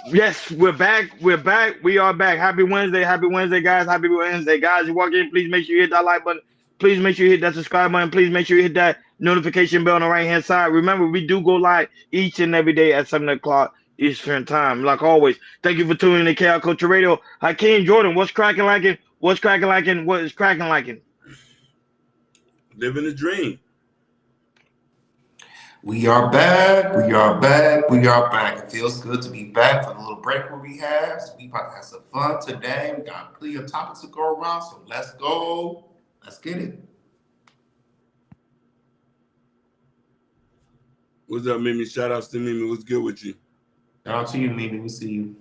Yes, we're back. We're back. We are back. Happy Wednesday. Happy Wednesday, guys. Happy Wednesday, guys. You walk in, please make sure you hit that like button. Please make sure you hit that subscribe button. Please make sure you hit that notification bell on the right hand side. Remember, we do go live each and every day at 7 o'clock Eastern time. Like always, thank you for tuning in to KR Culture Radio. Hakeem Jordan, what's cracking like it? What's cracking like it? What is cracking like it? Living a dream. We are back. We are back. We are back. It feels good to be back for the little break where we have. So we about to have some fun today. We got plenty of topics to go around. So let's go. Let's get it. What's up, Mimi? Shout outs to Mimi. What's good with you? Shout out to you, Mimi. We see you.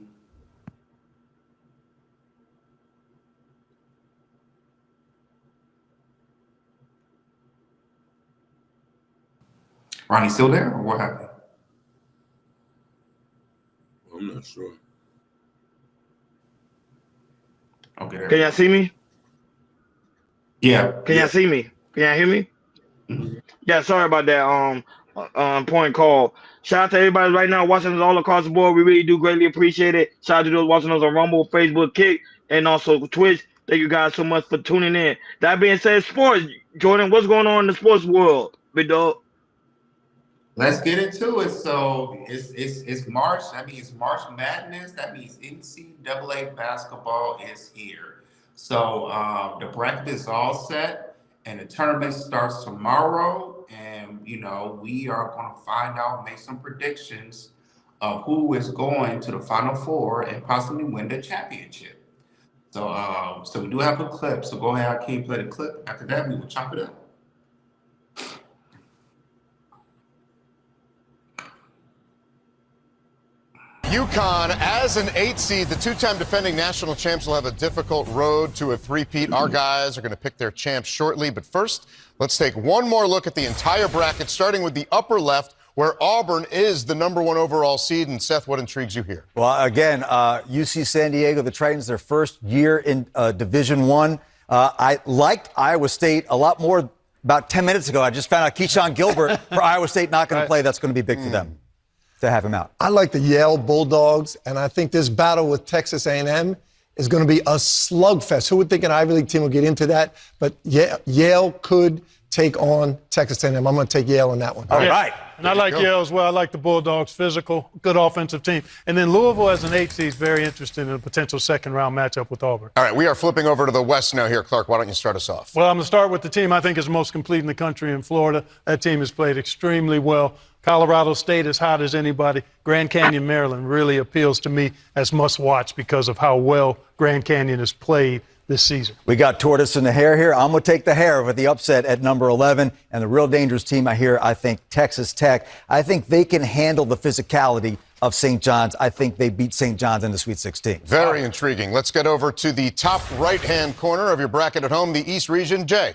Ronnie still there, or what happened? I'm not sure. Okay, there. Can y'all see me? Yeah. Can y'all see me? Can y'all hear me? Mhm. Yeah, sorry about that. Point call. Shout out to everybody right now watching us all across the board. We really do greatly appreciate it. Shout out to those watching us on Rumble, Facebook, Kick, and also Twitch. Thank you guys so much for tuning in. That being said, sports, Jordan, what's going on in the sports world, big dog? Let's get into it. So it's March. That means March Madness. That means NCAA basketball is here. So the bracket is all set, and the tournament starts tomorrow. And we are going to find out, make some predictions of who is going to the Final Four and possibly win the championship. So we do have a clip. So go ahead, Keem, play the clip. After that, we will chop it up. UConn, as an 8 seed, the two-time defending national champs will have a difficult road to a three-peat. Our guys are going to pick their champs shortly. But first, let's take one more look at the entire bracket, starting with the upper left, where Auburn is the #1 overall seed. And, Seth, what intrigues you here? Well, again, UC San Diego, the Titans, their first year in Division I. I liked Iowa State a lot more about 10 minutes ago. I just found out Keyshawn Gilbert for Iowa State not going to play. That's going to be big for them to have him out. I like the Yale Bulldogs, and I think this battle with Texas A&M is going to be a slugfest. Who would think an Ivy League team will get into that? But Yale could take on Texas A&M. I'm going to take Yale in that one. All right. And I like Yale as well. I like the Bulldogs, physical, good offensive team. And then Louisville as an 8 seed is very interesting in a potential second-round matchup with Auburn. All right, we are flipping over to the West now here. Clark, why don't you start us off? Well, I'm going to start with the team I think is most complete in the country in Florida. That team has played extremely well. Colorado State as hot as anybody. Grand Canyon, Maryland really appeals to me as must-watch because of how well Grand Canyon has played this season. We got tortoise in the hair here. I'm going to take the hair with the upset at number 11. And the real dangerous team I think Texas Tech. I think they can handle the physicality of St. John's. I think they beat St. John's in the Sweet 16. Very intriguing. Let's get over to the top right-hand corner of your bracket at home, the East region. Jay.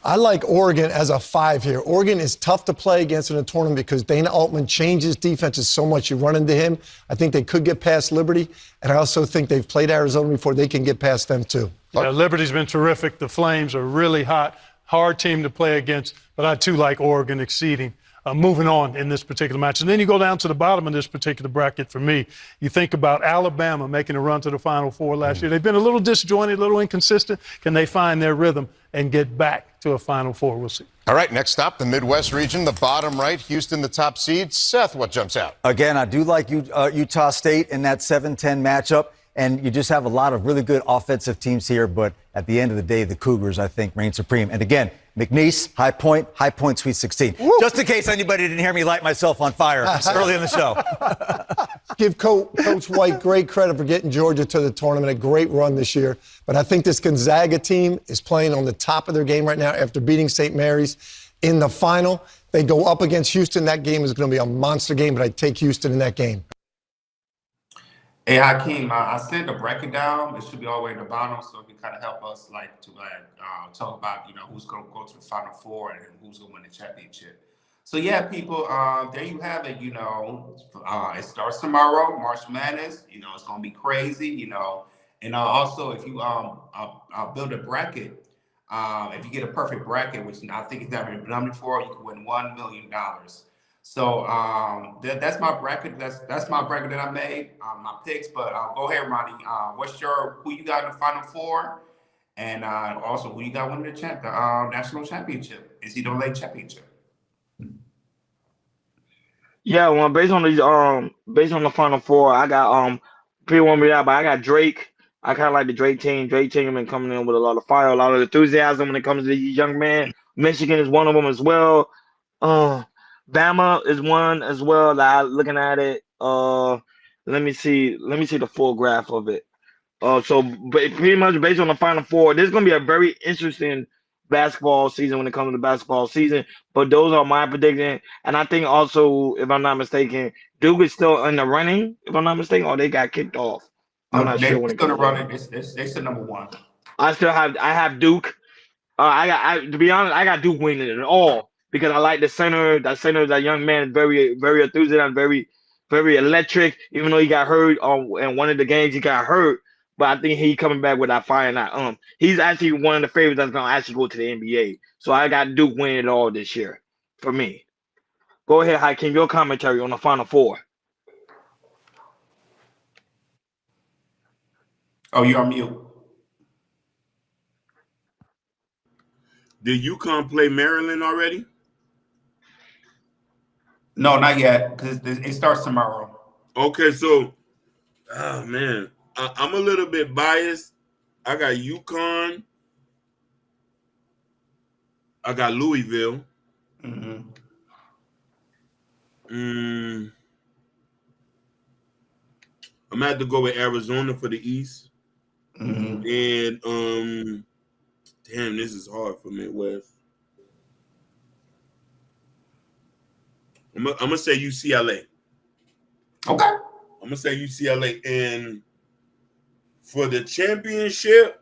I like Oregon as a 5 here. Oregon is tough to play against in a tournament because Dana Altman changes defenses so much. You run into him. I think they could get past Liberty, and I also think they've played Arizona before. They can get past them, too. Yeah, Liberty's been terrific. The Flames are really hot. Hard team to play against, but I, too, like Oregon exceeding. Moving on in this particular match. And then you go down to the bottom of this particular bracket for me. You think about Alabama making a run to the Final Four last year. They've been a little disjointed, a little inconsistent. Can they find their rhythm and get back to a Final Four? We'll see. All right, next stop, the Midwest region, the bottom right, Houston, the top seed. Seth, what jumps out? Again, I do like Utah State in that 7-10 matchup. And you just have a lot of really good offensive teams here. But at the end of the day, the Cougars, I think, reign supreme. And again, McNeese, High Point, Sweet 16. Woo! Just in case anybody didn't hear me light myself on fire early in the show. Give Coach White great credit for getting Georgia to the tournament. A great run this year. But I think this Gonzaga team is playing on the top of their game right now after beating St. Mary's in the final. They go up against Houston. That game is going to be a monster game, but I take Houston in that game. Hey, Hakeem, I sent the bracket down. It should be all the way at the bottom, so it can kind of help us talk about who's going to go to the Final Four and who's going to win the championship. So yeah, people, there you have it. It starts tomorrow, March Madness. It's going to be crazy. And also if you build a bracket, if you get a perfect bracket, which I think it's never been done before, you can win $1 million. So that's my bracket. That's my bracket that I made. My picks. But go ahead, Ronnie. Who you got in the Final Four, and also who you got winning the national championship, NCAA championship? Yeah, well, based on the Final Four, I got people want me out, but I got Drake. I kind of like the Drake team. Drake team been coming in with a lot of fire, a lot of enthusiasm when it comes to these young men. Michigan is one of them as well. Uh, Bama is one as well. That looking at it. Let me see the full graph of it. Pretty much based on the Final Four, this is going to be a very interesting basketball season when it comes to the basketball season. But those are my predictions, and I think also, if I'm not mistaken, Duke is still in the running. If I'm not mistaken, or they got kicked off. I'm No, not they're sure when it still comes the to that. running. They still number one. I have Duke. To be honest, I got Duke winning it all because I like the center. That center, that young man, is very enthusiastic, very electric. Even though he got hurt in one of the games, he got hurt, but I think he coming back with that fire and that he's actually one of the favorites that's gonna actually go to the NBA. So I got Duke winning it all this year for me. Go ahead, Hakeem, your commentary on the Final Four. Oh, you're on mute. Did UConn play Maryland already? No, not yet, because it starts tomorrow. Okay, so, oh man, I'm a little bit biased. I got UConn. I got Louisville. Mm-hmm. I'm gonna have to go with Arizona for the East. Mm-hmm. And damn, this is hard for Midwest. I'm gonna say UCLA. Okay. I'm gonna say UCLA, and for the championship,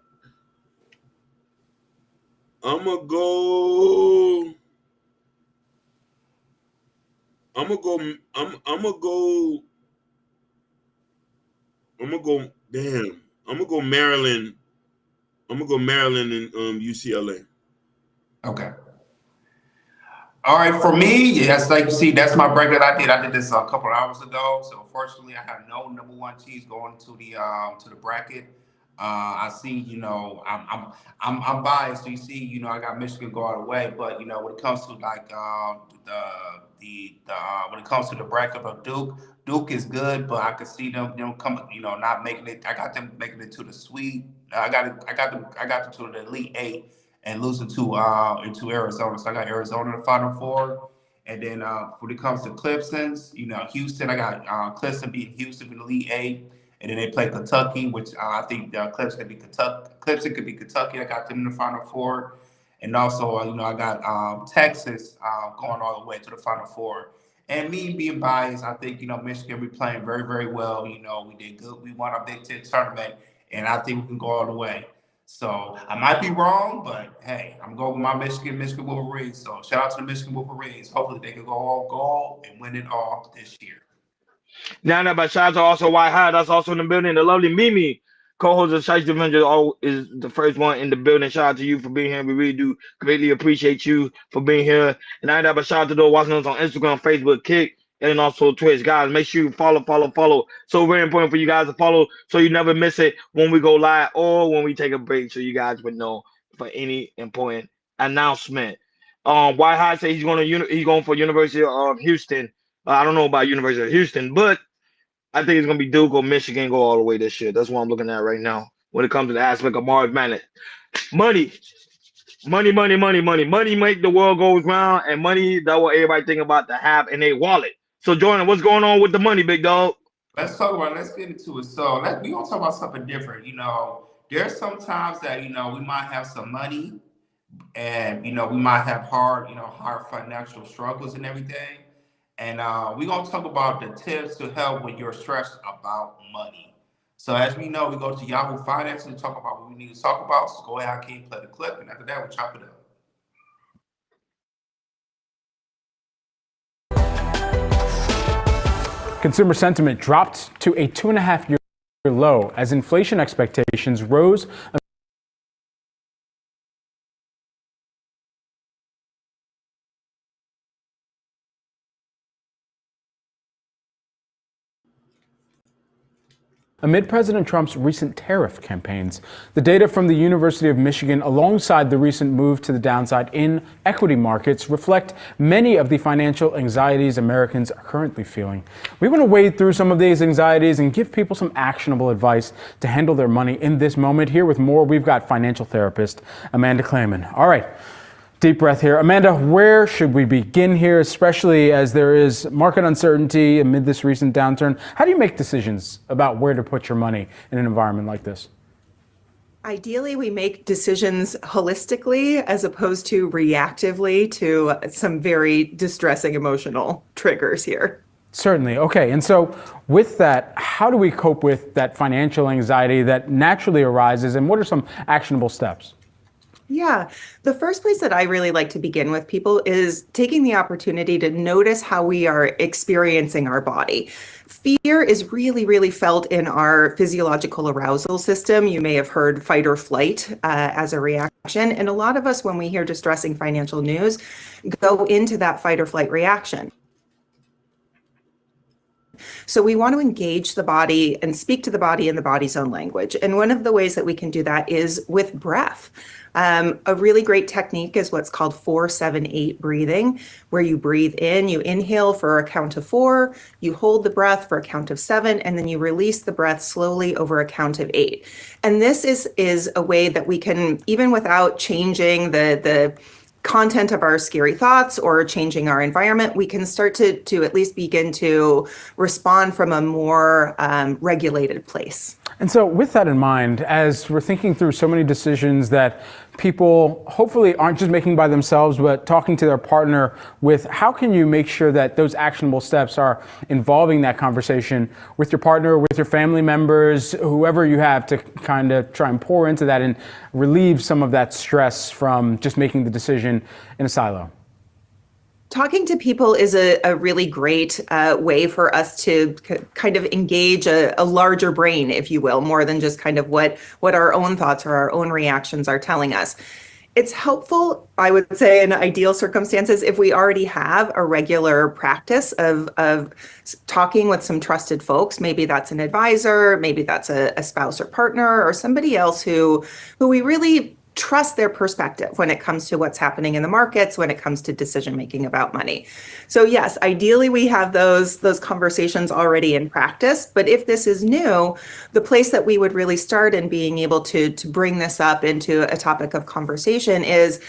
I'm gonna go. I'm gonna go. I'm gonna go. I'm gonna go. Damn. I'm gonna go Maryland. I'm gonna go Maryland and UCLA. Okay. All right, for me, yes, like you see, that's my bracket I did. I did this a couple of hours ago. So unfortunately, I have no number one teams going to the bracket. I see, I'm biased. So you see, I got Michigan go all the way, but when it comes to like when it comes to the bracket of Duke is good, but I could see them come, not making it. I got them making it to the sweet. I got them to the Elite Eight and losing to into Arizona. So I got Arizona in the Final Four. And then when it comes to Clemson's, Houston, I got Clemson beating Houston in the Elite Eight. And then they play Kentucky, which I think Clemson could be Kentucky. Clemson could be Kentucky. I got them in the Final Four. And also, I got Texas going all the way to the Final Four. And me being biased, I think, Michigan, we playing very, very well. We did good. We won our Big Ten tournament, and I think we can go all the way. So I might be wrong, but hey, I'm going with my Michigan Wolverines. So shout out to the Michigan Wolverines. Hopefully they can go and win it all this year. Now, but shout out to also White High. That's also in the building. The lovely Mimi, co-host of Shice Avenger, is the first one in the building. Shout out to you for being here. We really do greatly appreciate you for being here. And I but shout out to those watching us on Instagram, Facebook, Kick, and also Twitch. Guys, make sure you follow. So very important for you guys to follow so you never miss it when we go live or when we take a break so you guys would know for any important announcement. White High said he's going for University of Houston. I don't know about University of Houston, but I think it's gonna be Duke or Michigan go all the way this year. That's what I'm looking at right now when it comes to the aspect of March Madness. Money, money make the world goes round, and money that what everybody think about to have in their wallet. So Jordan, what's going on with the money, big dog? Let's get into it. So we gonna talk about something different. There's sometimes that we might have some money, and we might have hard financial struggles and everything. And we're gonna talk about the tips to help when you're stressed about money. So as we know, we go to Yahoo Finance and talk about what we need to talk about. So go ahead, Hakeem, play the clip, and after that, we'll chop it up. Consumer sentiment dropped to a 2.5-year low as inflation expectations rose amid President Trump's recent tariff campaigns. The data from the University of Michigan, alongside the recent move to the downside in equity markets, reflect many of the financial anxieties Americans are currently feeling. We want to wade through some of these anxieties and give people some actionable advice to handle their money in this moment. Here with more, we've got financial therapist Amanda Clayman. All right. Deep breath here. Amanda, where should we begin here, especially as there is market uncertainty amid this recent downturn? How do you make decisions about where to put your money in an environment like this? Ideally, we make decisions holistically as opposed to reactively to some very distressing emotional triggers here. Certainly. Okay. And so with that, how do we cope with that financial anxiety that naturally arises, and what are some actionable steps? Yeah, the first place that I really like to begin with people is taking the opportunity to notice how we are experiencing our body. Fear is really, really felt in our physiological arousal system. You may have heard fight or flight as a reaction. And a lot of us, when we hear distressing financial news, go into that fight or flight reaction. So we want to engage the body and speak to the body in the body's own language. And one of the ways that we can do that is with breath. A really great technique is what's called 4-7-8 breathing, where you breathe in, you inhale for a count of 4, you hold the breath for a count of 7, and then you release the breath slowly over a count of 8. And this is a way that we can, even without changing the content of our scary thoughts or changing our environment, we can start to at least begin to respond from a more regulated place. And so with that in mind, as we're thinking through so many decisions that people hopefully aren't just making by themselves, but talking to their partner with, how can you make sure that those actionable steps are involving that conversation with your partner, with your family members, whoever you have, to kind of try and pour into that and relieve some of that stress from just making the decision in a silo? Talking to people is a really great way for us to kind of engage a larger brain, if you will, more than just kind of what our own thoughts or our own reactions are telling us. It's helpful, I would say, in ideal circumstances, if we already have a regular practice of talking with some trusted folks. Maybe that's an advisor, maybe that's a spouse or partner, or somebody else who we really trust their perspective when it comes to what's happening in the markets, when it comes to decision making about money. So yes, ideally we have those conversations already in practice. But if this is new, the place that we would really start in being able to bring this up into a topic of conversation is,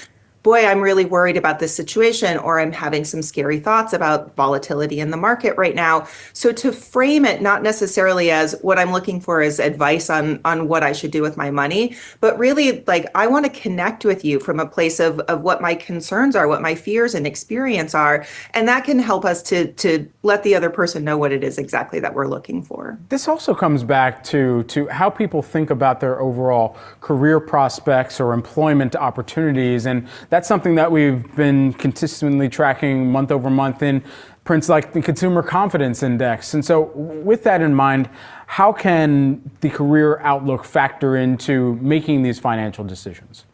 boy, I'm really worried about this situation, or I'm having some scary thoughts about volatility in the market right now. So to frame it not necessarily as what I'm looking for is advice on what I should do with my money, but really like, I want to connect with you from a place of what my concerns are, what my fears and experience are. And that can help us to let the other person know what it is exactly that we're looking for. This also comes back to how people think about their overall career prospects or employment opportunities. And that's something that we've been consistently tracking month over month in prints like the Consumer Confidence Index. And so with that in mind, how can the career outlook factor into making these financial decisions?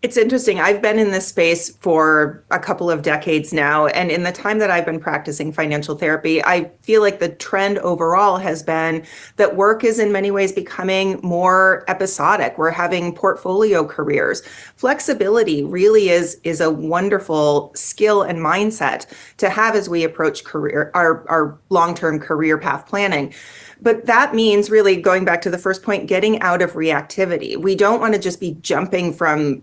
It's interesting. I've been in this space for a couple of decades now. And in the time that I've been practicing financial therapy, I feel like the trend overall has been that work is in many ways becoming more episodic. We're having portfolio careers. Flexibility really is a wonderful skill and mindset to have as we approach our long-term career path planning. But that means really going back to the first point, getting out of reactivity. We don't want to just be jumping from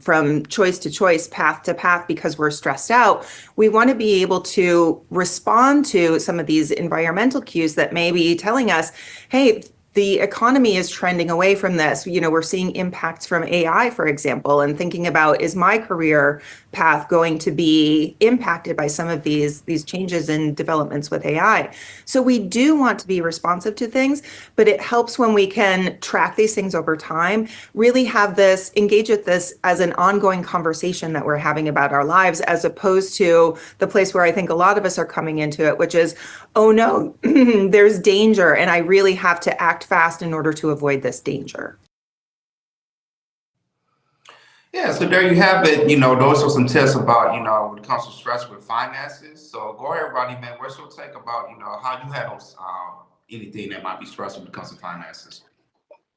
choice to choice, path to path because we're stressed out. We want to be able to respond to some of these environmental cues that may be telling us, hey, the economy is trending away from this. You know, we're seeing impacts from AI, for example, and thinking about, is my career path going to be impacted by some of these changes and developments with AI? So we do want to be responsive to things, but it helps when we can track these things over time, really have this, engage with this as an ongoing conversation that we're having about our lives, as opposed to the place where I think a lot of us are coming into it, which is, oh no, there's danger, and I really have to act fast in order to avoid this danger. Yeah, so there you have it. You know, those are some tips about, you know, when it comes to stress with finances. So go ahead, everybody, man. What's your take about, you know, how you handle anything that might be stressful when it comes to finances.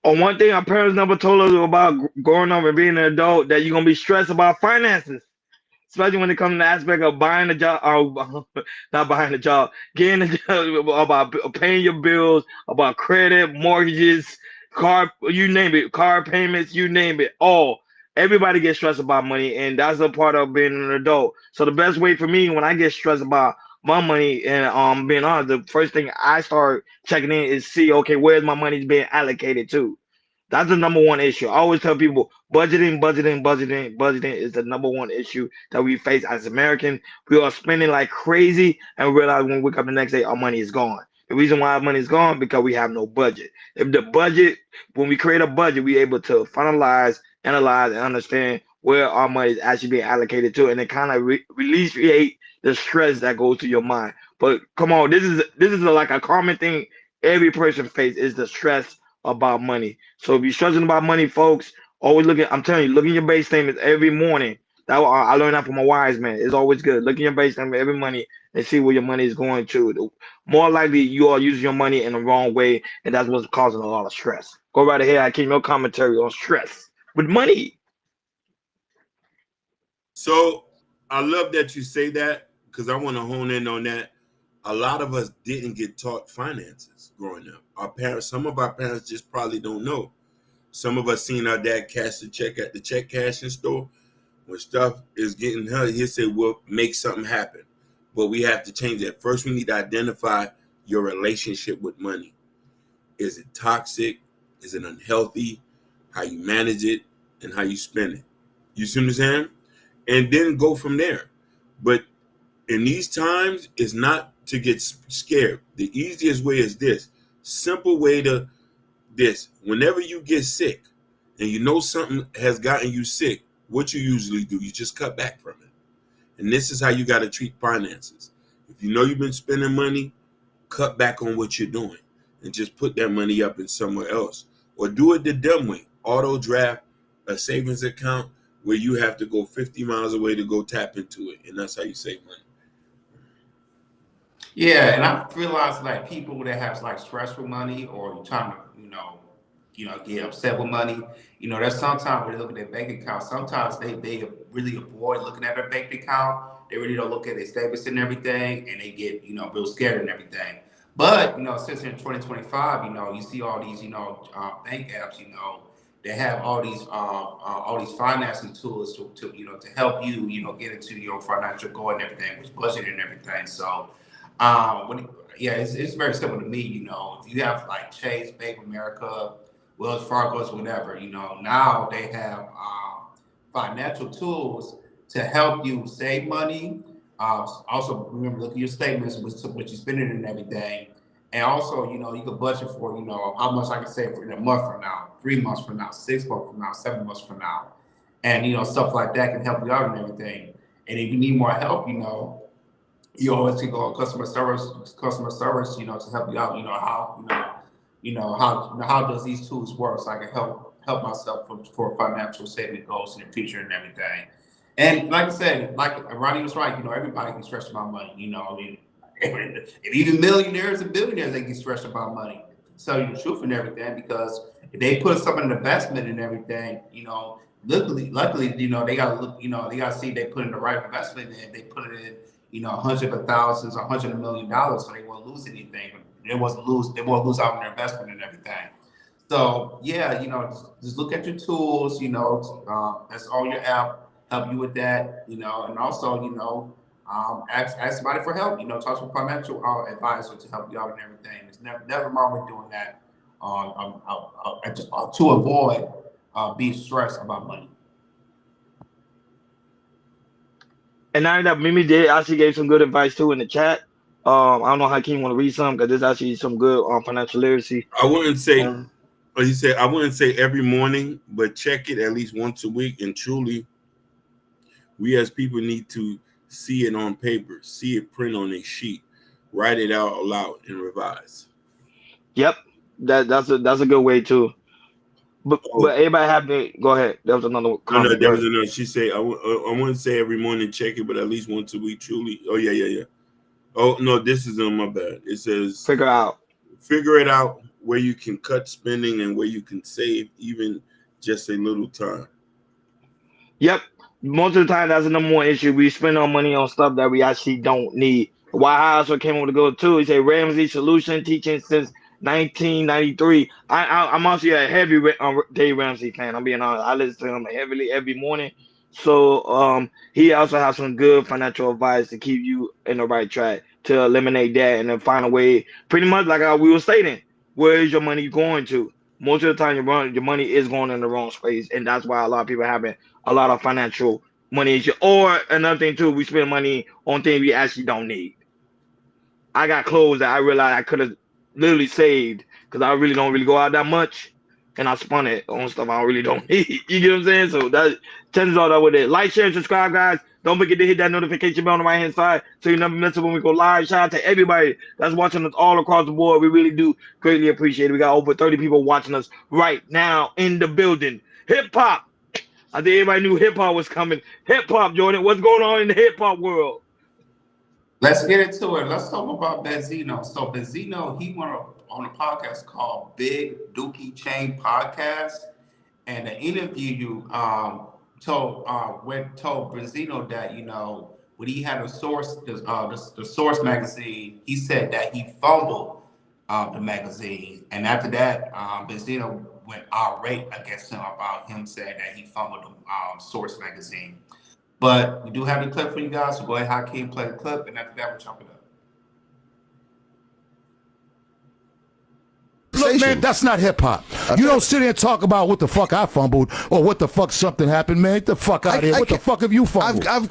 One thing our parents never told us about growing up and being an adult, that you're gonna be stressed about finances, especially when it comes to the aspect of buying a job, or not buying a job, getting a job, about paying your bills, about credit, mortgages, car, you name it, car payments, you name it, all. Everybody gets stressed about money, and that's a part of being an adult. So the best way for me when I get stressed about my money, and being honest, the first thing I start checking in is see, okay, where's my money's being allocated to. That's the number one issue. I always tell people budgeting is the number one issue that we face as Americans. We are spending like crazy and realize when we wake up the next day, our money is gone. The reason why our money is gone because we have no budget. If the budget, when we create a budget, we able to finalize, analyze, and understand where our money is actually being allocated to, and it kind of alleviate the stress that goes to your mind. But come on, this is like a common thing every person faces is the stress about money. So if you're stressing about money, folks, always look at, I'm telling you, look in your bank statements every morning. I learned that from a wise man. It's always good. Look in your bank statement every money and see where your money is going to. More likely you are using your money in the wrong way, and that's what's causing a lot of stress. Go right ahead. I keep your commentary on stress with money. So I love that you say that, because I want to hone in on that. A lot of us didn't get taught finances growing up. Our parents, some of our parents just probably don't know. Some of us seen our dad cash the check at the check cashing store. When stuff is getting hurt, he'll say, well, make something happen. But we have to change that. First, we need to identify your relationship with money. Is it toxic? Is it unhealthy? How you manage it and how you spend it. You see what I'm saying? And then go from there. But in these times, it's not to get scared. The easiest way is this. Simple way to this. Whenever you get sick and you know something has gotten you sick, what you usually do, you just cut back from it. And this is how you got to treat finances. If you know you've been spending money, cut back on what you're doing and just put that money up in somewhere else. Or do it the dumb way. Auto draft a savings account where you have to go 50 miles away to go tap into it. And that's how you save money. Yeah, and I realized like people that have like stressful money or you trying to, get upset with money, there's sometimes when they look at their bank account, sometimes they really avoid looking at their bank account. They really don't look at their statements and everything, and they get, real scared and everything. But, since in 2025, you see all these, bank apps, they have all these financing tools to help you, get into your financial goal and everything, with budgeting and everything. So, it's very simple to me. If you have like Chase, Bank of America, Wells Fargo's, whatever, now they have financial tools to help you save money. Also, remember, look at your statements, what you're spending and everything. And also, you can budget for, how much I can save in a month from now, 3 months from now, 6 months from now, 7 months from now. And, stuff like that can help you out and everything. And if you need more help, you always can go on customer service, to help you out, how does these tools work so I can help myself for financial saving goals in the future and everything. And like I said, like Ronnie was right, everybody can stress about money, and even millionaires and billionaires, they get stressed about money. Tell you the truth and everything, because if they put something in investment and everything, luckily, they gotta look, they gotta see they put in the right investment and they put it in, hundreds of thousands, $100 million, so they won't lose anything. They won't lose out on their investment and everything. So yeah, just look at your tools, that's all your app help you with that, and also, ask somebody for help, talk to a financial advisor to help you out and everything. It's never wrong with doing that to avoid being stressed about money. And now that Mimi did actually gave some good advice too in the chat. I don't know how King want to read some because there's actually some good financial literacy. I wouldn't say, he said, I wouldn't say every morning, but check it at least once a week. And truly, we as people need to see it on paper, see it print on a sheet, write it out aloud, and revise. Yep, that's a good way too. But everybody have to go ahead. There was another comment. No, there was another. She said, I wouldn't say every morning check it, but at least once a week. Truly. Oh yeah. Oh no, this is on my bad. It says figure out figure it out where you can cut spending and where you can save even just a little time. Yep. Most of the time, that's the number one issue. We spend our money on stuff that we actually don't need. Why I also came over to go too. He said Ramsey solution teaching since 1993. I'm also a heavy Dave Ramsey fan. I'm being honest. I listen to him heavily every morning. So he also has some good financial advice to keep you in the right track to eliminate that and then find a way. Pretty much like how we were stating, where is your money going to? Most of the time, your money is going in the wrong space, and that's why a lot of people haven't a lot of financial money issue. Or another thing too, we spend money on things we actually don't need. I got clothes that I realized I could have literally saved because I really don't really go out that much, and I spun it on stuff I really don't need. You get what I'm saying? So that chances are that with it. Like, share, and subscribe, guys. Don't forget to hit that notification bell on the right hand side so you never miss it when we go live. Shout out to everybody that's watching us all across the board. We really do greatly appreciate it. We got over 30 people watching us right now in the building. Hip hop. I think everybody knew hip hop was coming. Hip hop, Jordan. What's going on in the hip hop world? Let's get into it. Let's talk about Benzino. So Benzino, he went on a podcast called Big Dookie Chain Podcast, and the interview told Benzino that when he had the Source magazine, he said that he fumbled the magazine, and after that, Benzino went irate against him about him saying that he fumbled the Source magazine. But we do have the clip for you guys, so go ahead, Hakeem, play the clip, and after that, we'll chop it up. Look, man, that's not hip hop. You don't sit here and talk about what the fuck I fumbled or what the fuck something happened, man. Get the fuck out of here. What the fuck have you fumbled? I've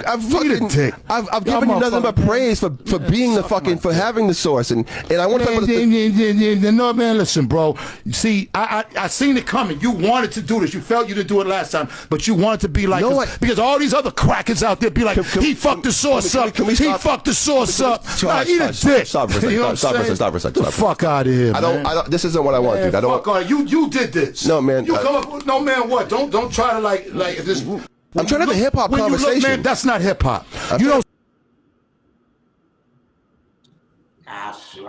given you nothing but praise for being the fucking, for having the Source, and I want to talk about no, man, listen, bro. You see, I seen it coming. You wanted to do this. You felt you didn't do it last time, but you wanted to be like this, because all these other crackers out there be like, he fucked the Source up. He fucked the Source up. Eat a dick. Stop for a second. Get the fuck out of here, man. This isn't what I want, dude. I don't. You did this. No, man. You come up with no, man. What? Don't try to like this. I'm trying to have a hip hop conversation. Look, man, that's not hip hop. You don't.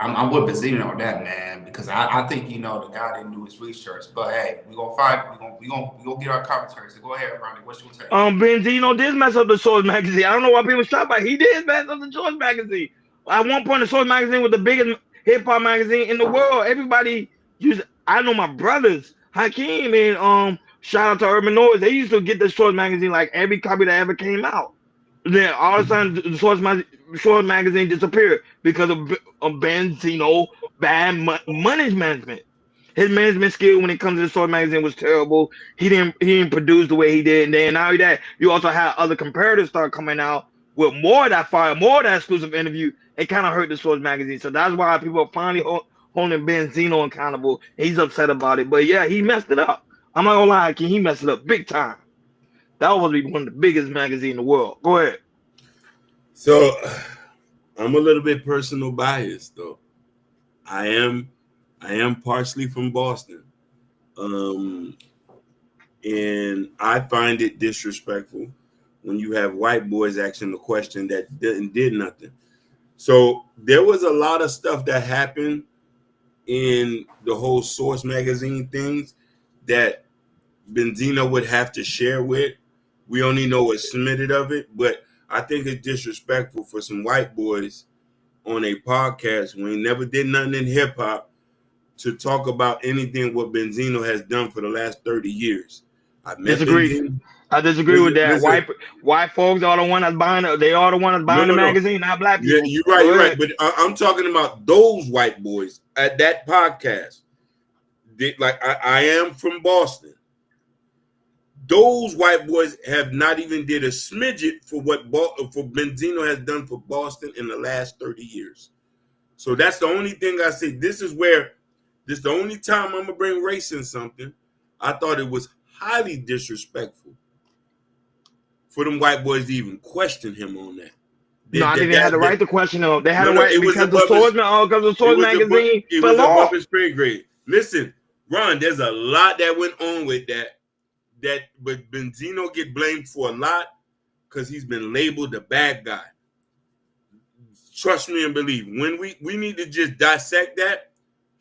I'm with Benzino on that, man, because I think the guy didn't do his research. But hey, we gonna get our commentary. So go ahead, Ronnie. What's your take? Benzino did mess up the Source magazine. I don't know why people shocked by it. He did mess up the Source magazine. At one point, the Source magazine was the biggest hip hop magazine in the world. Everybody used. I know my brothers, Hakeem and shout out to Urban Noise. They used to get the Source magazine like every copy that ever came out. Then all of a sudden, the Source magazine disappeared because of Benzino bad money management. His management skill when it comes to the Source magazine was terrible. He didn't produce the way he did. And then not only that, you also had other comparators start coming out with more of that fire, more of that exclusive interview. It kind of hurt the Source magazine. So that's why people are finally holding Benzino accountable. He's upset about it. But yeah, he messed it up. I'm not gonna lie, he messed it up big time. That was one of the biggest magazines in the world. Go ahead. So I'm a little bit personal biased though. I am partially from Boston. And I find it disrespectful when you have white boys asking the question that did nothing. So there was a lot of stuff that happened in the whole Source magazine things that Benzino would have to share with. We only know what's submitted of it, but I think it's disrespectful for some white boys on a podcast when he never did nothing in hip hop to talk about anything what Benzino has done for the last 30 years. I disagree with that. Listen, white folks are the one that's buying it. They are the one that's buying the magazine, not black people. Yeah, you're right. You're right. But I'm talking about those white boys at that podcast. I am from Boston. Those white boys have not even did a smidget for what for Benzino has done for Boston in the last 30 years. So that's the only thing I say. This is the only time I'm gonna bring race in something. I thought it was highly disrespectful for them white boys to even question him on that. I think they had the right to question him. They had the right because the Source magazine fell off. It was above grade. Listen, Ron, there's a lot that went on with that, but Benzino get blamed for a lot because he's been labeled the bad guy. Trust me and believe. When we need to just dissect that,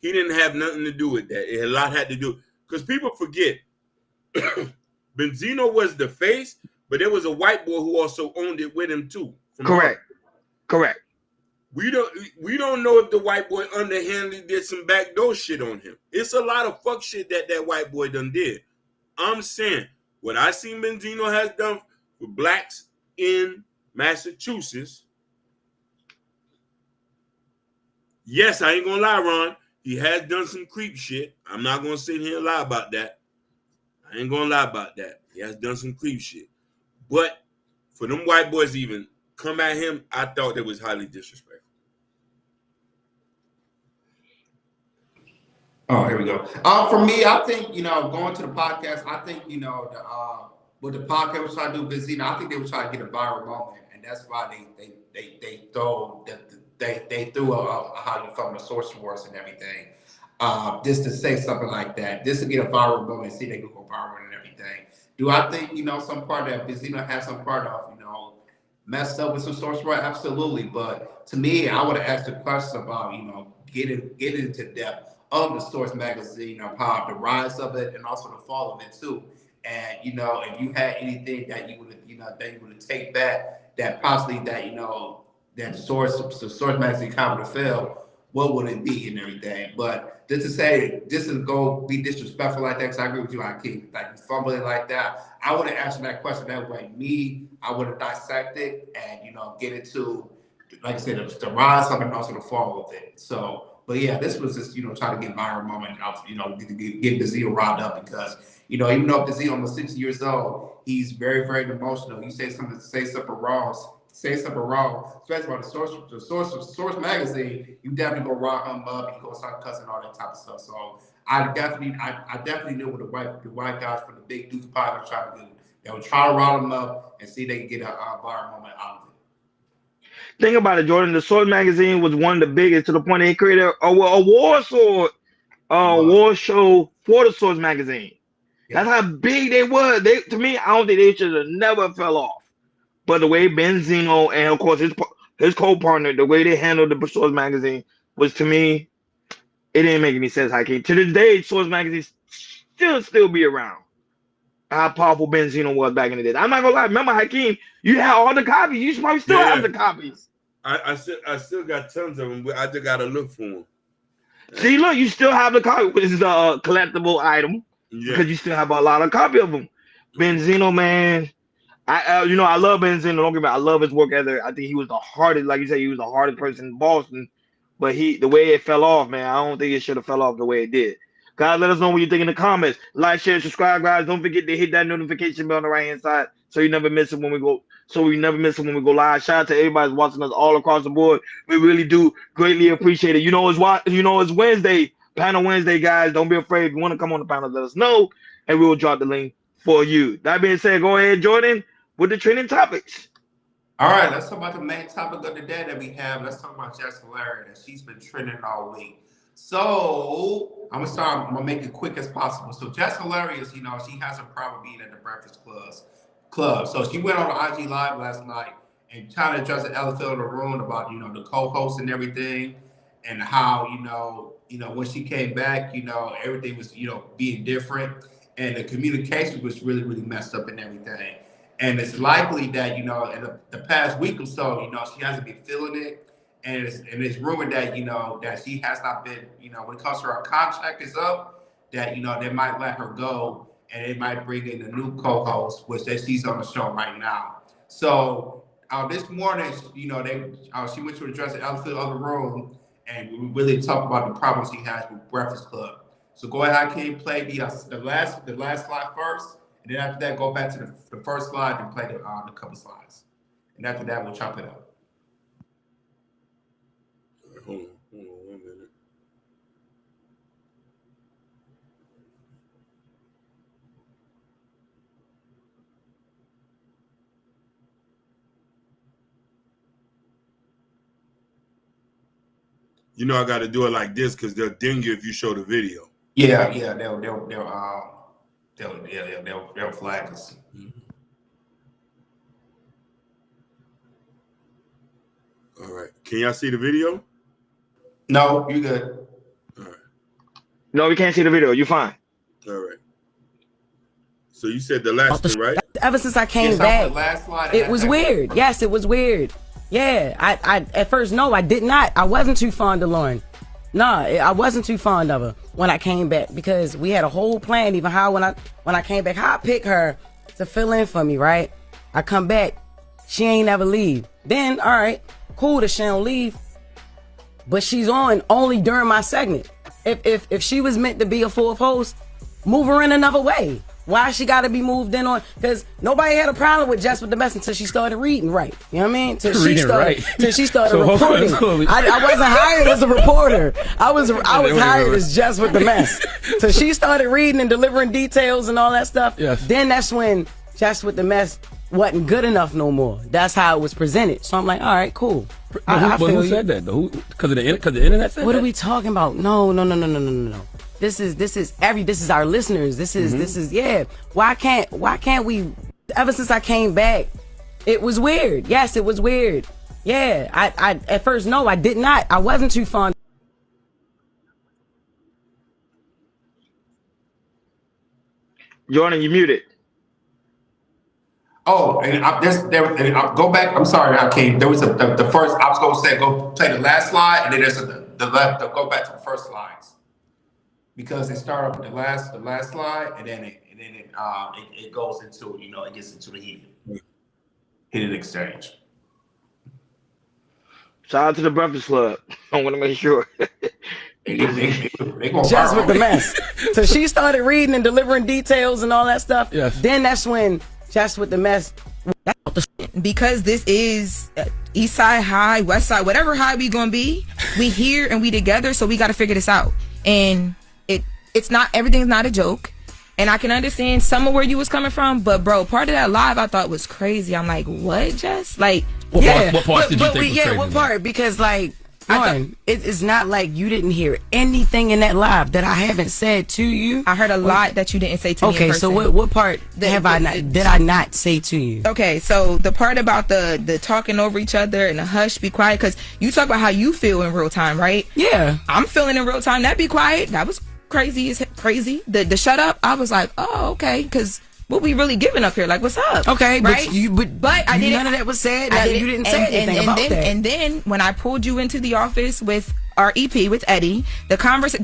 He didn't have nothing to do with that. A lot had to do because people forget Benzino was the face, but there was a white boy who also owned it with him too. Correct. Correct. We don't know if the white boy underhandedly did some backdoor shit on him. It's a lot of fuck shit that white boy done did. I'm saying what I seen Benzino has done for blacks in Massachusetts. Yes, I ain't gonna lie, Ron. He has done some creep shit. I'm not gonna sit here and lie about that. I ain't gonna lie about that. He has done some creep shit. But for them white boys to even come at him, I thought that was highly disrespectful. Oh, here we go. For me, I think, going to the podcast, I think, with the podcast was trying to do Benzino, I think they were trying to get a viral moment, and that's why they threw a how you from the source wars and everything. Just to say something like that, just to get a viral moment, see they could go viral and everything. Do I think, some part that Benzino has some part of, messed up with some source war? Absolutely. But to me, I would have asked a question about, getting into depth of the Source magazine, how the rise of it and also the fall of it too. And if you had anything that you would take back that possibly that that the Source magazine kind of failed, what would it be and everything? But just to say, just to go be disrespectful like that, because I agree with you, I keep like you fumbling like that. I would have answered that question that way. I would have dissected and get into, like I said, the rise of it and also the fall of it. So. But yeah, this was just trying to get viral moment of get Benzino riled up because even though Benzino was 60 years old, he's very very emotional. You say something wrong, especially about the source magazine, you definitely go rile him up, you go start cussing all that type of stuff. So I definitely knew what the white guys from the big Duke Pie were trying to do. They were trying to rile him up and see if they could get a viral moment out of it. Think about it, Jordan. The Sword magazine was one of the biggest to the point they created a war sword, war show for the Swords magazine. Yeah. That's how big they were. To me, I don't think they should have never fell off. But the way Benzino and of course his co-partner, the way they handled the Swords magazine was, to me, it didn't make any sense. Hakeem. To this day, Swords magazine still be around. How powerful Benzino was back in the day. I'm not gonna lie. Remember, Hakeem, you had all the copies. You probably still have the copies. I still got tons of them, but I just gotta look for them. See, look, you still have the copy, which is a collectible item because you still have a lot of copy of them. Benzino, man, I love Benzino. Don't get me wrong, I love his work ethic. I think he was the hardest, like you said, he was the hardest person in Boston. But the way it fell off, man, I don't think it should have fell off the way it did. Guys, let us know what you think in the comments. Like, share, subscribe, guys. Don't forget to hit that notification bell on the right hand side so you never miss it when we go. So we never miss it when we go live. Shout out to everybody who's watching us all across the board. We really do greatly appreciate it. It's Wednesday, panel Wednesday, guys. Don't be afraid. If you want to come on the panel, let us know, and we will drop the link for you. That being said, go ahead, Jordan, with the trending topics. All right, let's talk about the main topic of the day that we have. Let's talk about Jess Hilarious, and she's been trending all week. So I'm gonna make it quick as possible. So Jess Hilarious, she has a problem being at the Breakfast Club. So she went on the IG Live last night and trying to address the elephant in the room about the co-host and everything, and how when she came back, everything was being different, and the communication was really really messed up and everything. And it's likely that in the past week or so, she hasn't been feeling it. And it's rumored that that she has not been when it comes to her contract is up, that they might let her go and they might bring in a new co-host, which she's on the show right now. So this morning, she went to address the elephant of the room, and we really talk about the problems she has with Breakfast Club. So go ahead, Hakeem, play the last slide first, and then after that, go back to the first slide and play the couple slides, and after that, we'll chop it up. Hold on 1 minute. I got to do it like this because they'll ding you if you show the video. Yeah, they'll flag us. Mm-hmm. All right, can y'all see the video? No, you good. All right. No, we can't see the video. You fine. All right. So you said the last one, right? Ever since I came back, it was weird. Yes, it was weird. Yeah, I at first, no, I did not. I wasn't too fond of Lauren. No, I wasn't too fond of her when I came back because we had a whole plan. Even how when I came back, how I pick her to fill in for me, right? I come back, she ain't never leave. Then, all right, cool that she don't leave, but she's on only during my segment. If she was meant to be a fourth host, move her in another way. Why she got to be moved in on? Because nobody had a problem with Jess with the mess until she started reading right. You know what I mean? Till she started reporting. I wasn't hired as a reporter. I was hired as Jess with the mess. So she started reading and delivering details and all that stuff. Yes. Then that's when Jess with the mess wasn't good enough no more. That's how it was presented. So I'm like, all right, cool. But who said that though? Because the internet said what that? are we talking about? No. This is our listeners. This is yeah. Why can't we? Ever since I came back, it was weird. Yes, it was weird. Yeah, I at first, no, I did not. I wasn't too fond. Jordan, you muted. Oh, and go back. I'm sorry, I came. There was the first. I was going to say go play the last slide, and then there's the left. Go back to the first slides because they start with the last slide, and then it goes into it gets into the heated exchange. Shout out to the Breakfast Club. I want to make sure. They gonna Jess with the mess. So she started reading and delivering details and all that stuff. Yes. Then that's when Jess with the mess. Because this is East Side High, West Side, whatever high we gonna be, we here and we together, so we got to figure this out. And it's not, everything's not a joke. And I can understand some of where you was coming from, but bro, part of that live I thought was crazy. I'm like, what, Jess? Like, what part did you think was crazy? What part? Because like, one, it's not like you didn't hear anything in that live that I haven't said to you. I heard a lot that you didn't say to me. Okay, so what part did I not say to you? Okay, so the part about the talking over each other and the hush, be quiet, because you talk about how you feel in real time, right? Yeah, I'm feeling in real time. That be quiet. That was crazy. The shut up. I was like, oh, okay, because what we really giving up here? Like, what's up? Okay, right? But I didn't. None of that was said. You didn't say anything about that. And then when I pulled you into the office with our EP with Eddie, the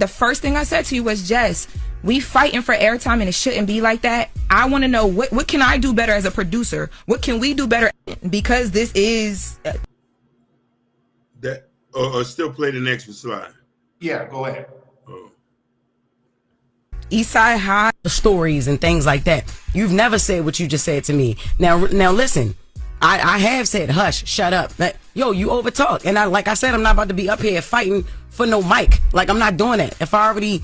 first thing I said to you was, Jess, we fighting for airtime and it shouldn't be like that. I want to know what can I do better as a producer? What can we do better? Because this is that. Or still play the next slide. Yeah, go ahead. Eastside High stories and things like that. You've never said what you just said to me. Now listen, I have said hush, shut up. Like, yo, you overtalk. And like I said, I'm not about to be up here fighting for no mic. Like, I'm not doing that. If I already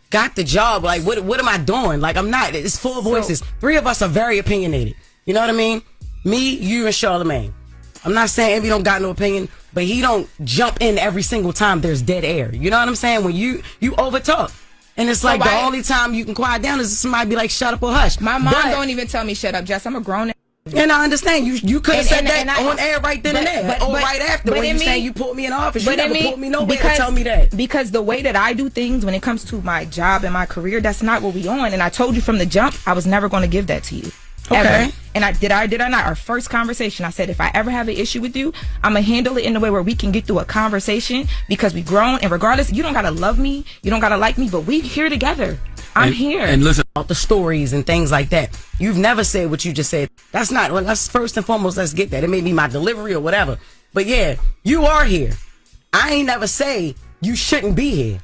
got the job, like what am I doing? Like, I'm not. It's four voices. Three of us are very opinionated. You know what I mean? Me, you, and Charlamagne. I'm not saying Envy don't got no opinion, but he don't jump in every single time there's dead air. You know what I'm saying? When you overtalk. And it's like the only time you can quiet down is somebody be like, shut up or hush. My mom don't even tell me shut up, Jess. I'm a grown. And I understand. You could have said that on air right then and there. Or right after when you saying you put me in the office. You never put me nowhere to tell me that. Because the way that I do things when it comes to my job and my career, that's not what we on. And I told you from the jump, I was never going to give that to you. Okay. Ever. And I did I not? Our first conversation, I said, if I ever have an issue with you, I'm going to handle it in a way where we can get through a conversation because we grown. And regardless, you don't got to love me. You don't got to like me, but we here together. I'm here. And listen about the stories and things like that. You've never said what you just said. That's not, well, that's first and foremost, let's get that. It may be my delivery or whatever. But yeah, you are here. I ain't never say you shouldn't be here.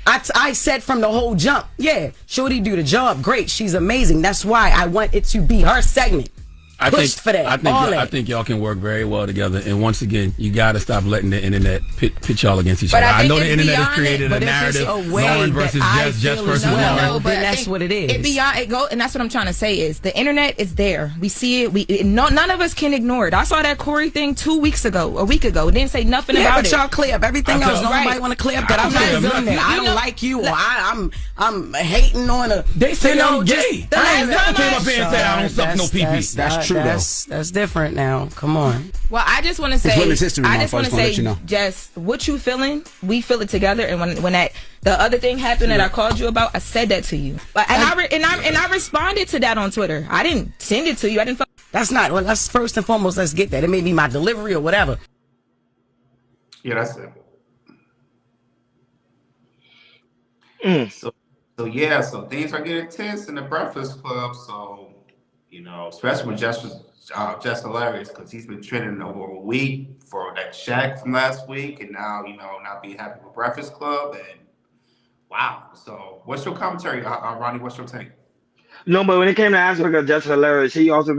I said from the whole jump, yeah, Shorty do the job. Great. She's amazing. That's why I want it to be her segment. I think y'all can work very well together. And once again, you got to stop letting the internet pit y'all against each other. I know the internet has created a narrative. Lauren versus Jess versus Lauren. But that's what it is. And that's what I'm trying to say is the internet is there. We see it. None of us can ignore it. I saw that Corey thing a week ago. It didn't say nothing about it. Y'all clear up everything else. Nobody want to clear up that I'm not doing that. I don't like you, or I'm hating on a. They say I'm gay. The last time I came up here and said I don't suck no pee-pee. That's true, that's different now. Come on. Well, I just want to say, Women's History Month. I just want to say, Jess, what you feeling, we feel it together. And when that the other thing happened that I called you about, I said that to you. But I responded to that on Twitter. I didn't send it to you. I didn't. That's not. Well, that's first and foremost. Let's get that. It may be my delivery or whatever. Yeah, that's it. So things are getting tense in the Breakfast Club. So, especially when Jess was Jess hilarious because he's been trending over a week for that Shaq from last week, and now not being happy with Breakfast Club, and wow. So, what's your commentary, Ronnie? What's your take? No, but when it came to aspect of Jess hilarious, he also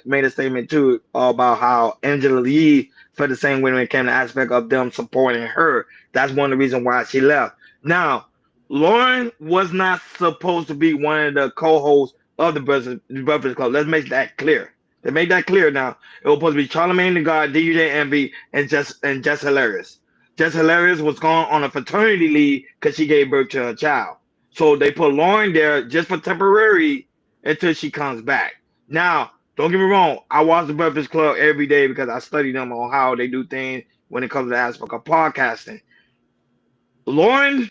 made a statement too about how Angela Yee felt the same way when it came to aspect of them supporting her. That's one of the reasons why she left. Now, Lauren was not supposed to be one of the co-hosts of the Breakfast Club. Let's make that clear. They made that clear now. It was supposed to be Charlamagne the God, DJ Envy, and Jess Hilarious. Jess Hilarious was gone on a fraternity leave because she gave birth to a child. So they put Lauren there just for temporary until she comes back. Now, don't get me wrong. I watch the Breakfast Club every day because I study them on how they do things when it comes to the aspect of podcasting. Lauren,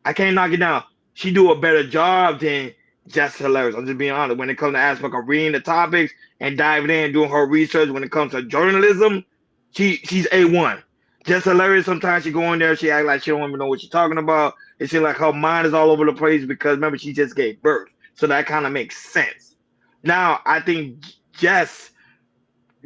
I can't knock it down. She do a better job than Jess Hilarious. I'm just being honest. When it comes to aspect of reading the topics and diving in, doing her research when it comes to journalism, she's A1. Jess Hilarious, sometimes she go in there, she act like she don't even know what she's talking about. It seems like her mind is all over the place because remember, she just gave birth. So that kind of makes sense. Now, I think Jess,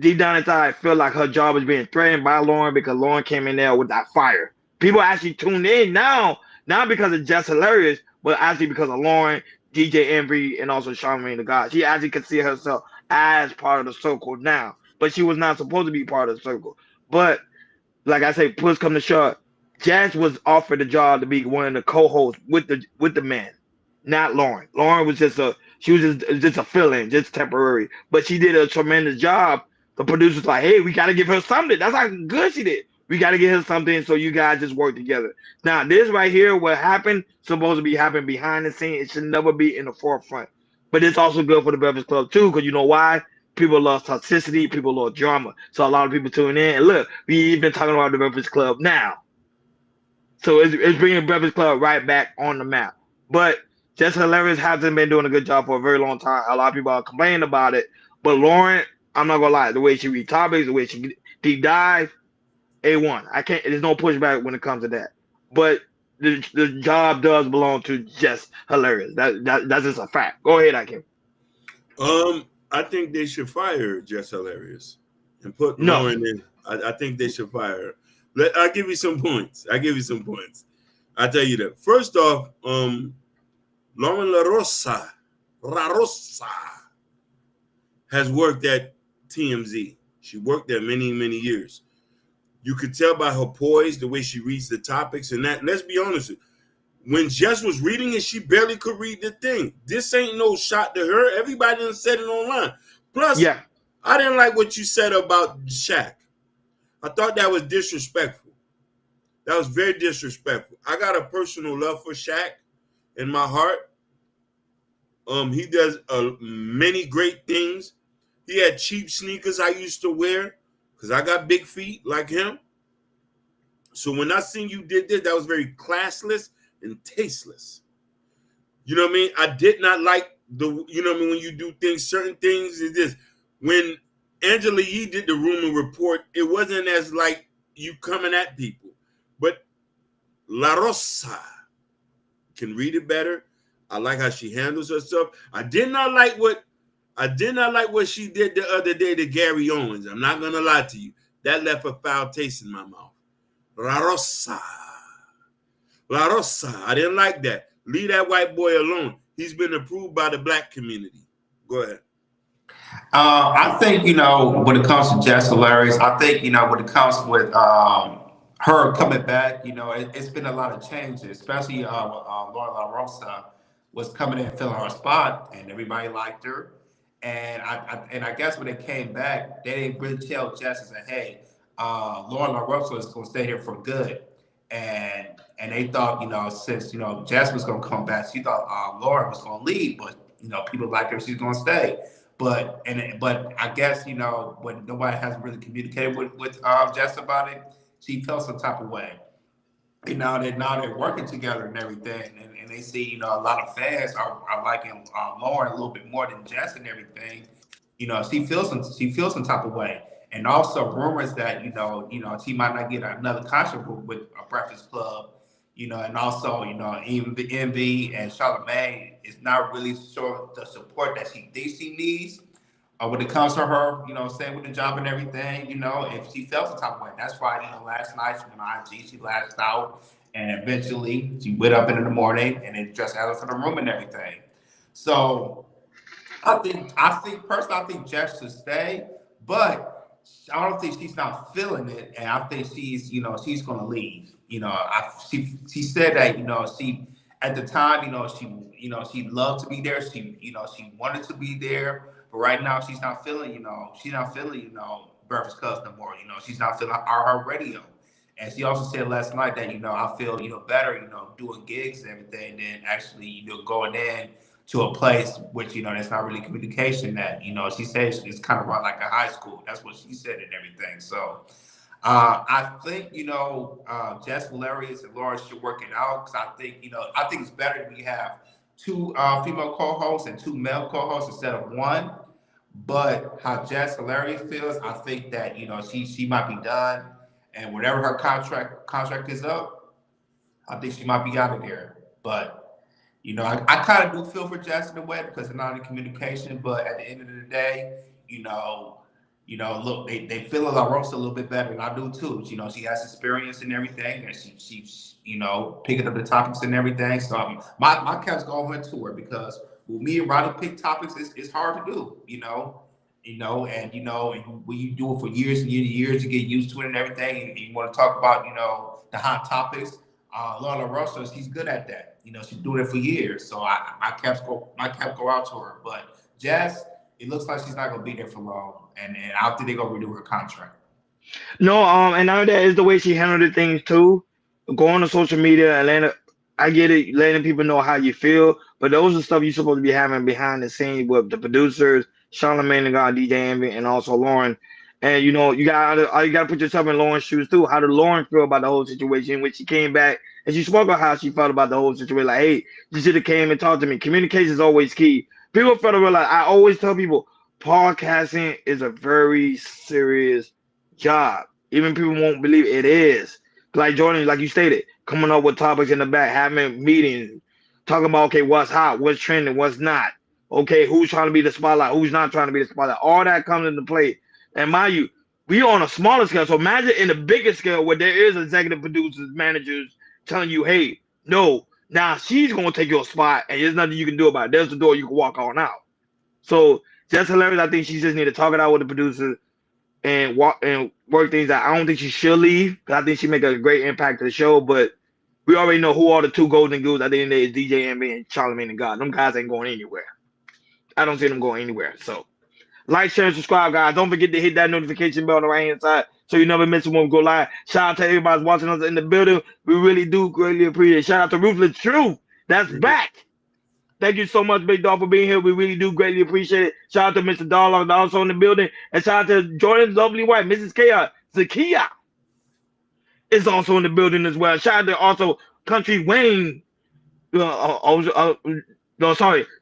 deep down inside, I feel like her job is being threatened by Lauren because Lauren came in there with that fire. People actually tuned in now, not because of Jess Hilarious, but actually because of Lauren, DJ Envy, and also Charlamagne the God. She actually considers herself as part of the circle now, but she was not supposed to be part of the circle. But like I say, push come to shove, Jess was offered the job to be one of the co-hosts with the men, not Lauren. Lauren was just a fill-in, just temporary, but she did a tremendous job. The producers like, hey, we got to give her something. That's how good she did. We got to get her something so you guys just work together. Now, this right here, what happened, supposed to be happening behind the scenes. It should never be in the forefront. But it's also good for the Breakfast Club, too, because you know why? People love toxicity. People love drama. So a lot of people tune in. And look, we've been talking about the Breakfast Club now. So it's bringing the Breakfast Club right back on the map. But Jess Hilarious hasn't been doing a good job for a very long time. A lot of people are complaining about it. But Lauren, I'm not going to lie, the way she read topics, the way she deep dive, A1. There's no pushback when it comes to that. But the job does belong to Jess Hilarious. That's just a fact. Go ahead, Akim. I think they should fire Jess Hilarious and put Lauren in. I think they should fire her. I'll give you some points. I'll tell you that. First off, Lauren La Rosa has worked at TMZ. She worked there many, many years. You could tell by her poise, the way she reads the topics, and that. Let's be honest. When Jess was reading it, she barely could read the thing. This ain't no shot to her. Everybody done said it online. Plus, I didn't like what you said about Shaq. I thought that was disrespectful. That was very disrespectful. I got a personal love for Shaq in my heart. He does many great things. He had cheap sneakers I used to wear because I got big feet like him. So when I seen you did this, that was very classless and tasteless. You know what I mean? I did not like when you do things, certain things is this. When Angela Yee did the rumor report, it wasn't as like you coming at people. But La Rosa can read it better. I like how she handles herself. I did not like what she did the other day to Gary Owens. I'm not gonna lie to you. That left a foul taste in my mouth. La Rosa. I didn't like that. Leave that white boy alone. He's been approved by the black community. Go ahead. I think, when it comes to Jess Hilarious, I think, when it comes with her coming back, it's been a lot of changes, especially Lauren La Rosa was coming in and filling her spot, and everybody liked her. And I guess when they came back, they didn't really tell Jess and say, hey, Lauren La Rosa is going to stay here for good. And they thought, since, Jess was going to come back, she thought Lauren was going to leave, but, people like her, she's going to stay. But I guess, you know, when nobody has really communicated with Jess about it, she felt some type of way. And now they're working together and everything, and they see, you know, a lot of fans are liking Lauren a little bit more than Jess and everything. You know, she feels some type of way, and also rumors that you know she might not get another contract with a Breakfast Club. You know, and also, you know, even the Envy and Charlamagne is not really sure the support that she thinks she needs. When it comes to her, you know, staying with the job and everything, you know, if she felt some type of way. That's why, you know, last night she went on IG, she lashed out, and eventually she went up in the morning and then dressed out for the room and everything. So I think personally, I think Jess should stay, but I don't think she's not feeling it, and I think she's going to leave. You know, she said that, you know, she at the time, she loved to be there. She wanted to be there. But right now, she's not feeling, Breakfast Club no more. You know, she's not feeling our radio. And she also said last night that, you know, I feel, better, doing gigs and everything than actually, going in to a place which, that's not really communication that, she says it's kind of run like a high school. That's what she said and everything. So I think, Jess, Hilarious, and Lauren should work it out, because I think it's better if we have two female co-hosts and two male co-hosts instead of one. But how Jess Hilarious feels, I think that she might be done, and whenever her contract is up, I think she might be out of there. But I kind of do feel for Jess in a way, because they're not in communication. But at the end of the day, look, they feel La Rosa a little bit better, and I do too. She has experience and everything, and she's picking up the topics and everything. So my cap's going to her, because when me and Roddy pick topics, it's hard to do, and when you do it for years and years, you get used to it and everything, and you want to talk about, the hot topics. La Rosa, she's good at that. She's doing it for years. So my cap go out to her. But Jess, it looks like she's not going to be there for long, and I think they're going to renew her contract. No, and now that is the way she handled the things too. Going to social media and I get it, letting people know how you feel, but those are stuff you're supposed to be having behind the scenes with the producers, Charlamagne the God, DJ Envy, and also Lauren. And you gotta put yourself in Lauren's shoes too. How did Lauren feel about the whole situation when she came back and she spoke about how she felt about the whole situation? Like, hey, you should have came and talked to me. Communication is always key. People feel to realize. I always tell people, podcasting is a very serious job. Even people won't believe it is. Like Jordan, like you stated, coming up with topics in the back, having meetings, talking about, okay, what's hot, what's trending, what's not. Okay, who's trying to be the spotlight, who's not trying to be the spotlight. All that comes into play. And mind you, we on a smaller scale. So imagine in a bigger scale where there is executive producers, managers telling you, hey, no, now she's going to take your spot and there's nothing you can do about it. There's the door you can walk on out. So Jess Hilarious, I think she just need to talk it out with the producers and work things out. I don't think she should leave, because I think she make a great impact to the show. But we already know who are the two golden goose at the end of the day is DJ Envy and Charlamagne the God. Them guys ain't going anywhere. I don't see them going anywhere. So like, share, and subscribe, guys. Don't forget to hit that notification bell on the right hand side so you never miss when we go live. Shout out to everybody watching us in the building. We really do greatly appreciate it. Shout out to Ruthless Truth. That's back. Thank you so much, Big Dog, for being here. We really do greatly appreciate it. Shout out to Mr. Darlock, also in the building. And shout out to Jordan's lovely wife, Mrs. Kia. Zakia is also in the building as well. Shout out to also Country Wayne.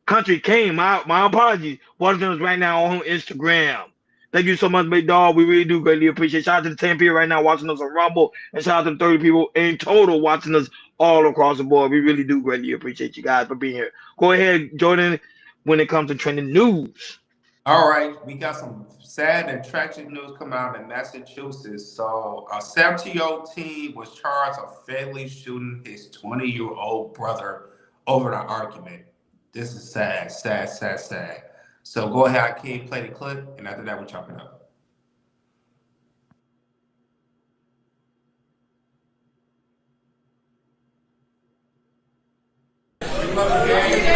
Country Kane. My apologies. Watching us right now on Instagram. Thank you so much, Big Dog. We really do greatly appreciate it. Shout out to the 10 people right now watching us on Rumble. And shout out to the 30 people in total watching us all across the board. We really do greatly appreciate you guys for being here. Go ahead, Jordan, when it comes to trending news. All right, we got some sad and tragic news coming out in Massachusetts. So a 17-year-old teen was charged of fatally shooting his 20-year-old brother over an argument. This is sad, sad, sad, sad. So go ahead, Akeem, play the clip, and after that, we'll chop it up.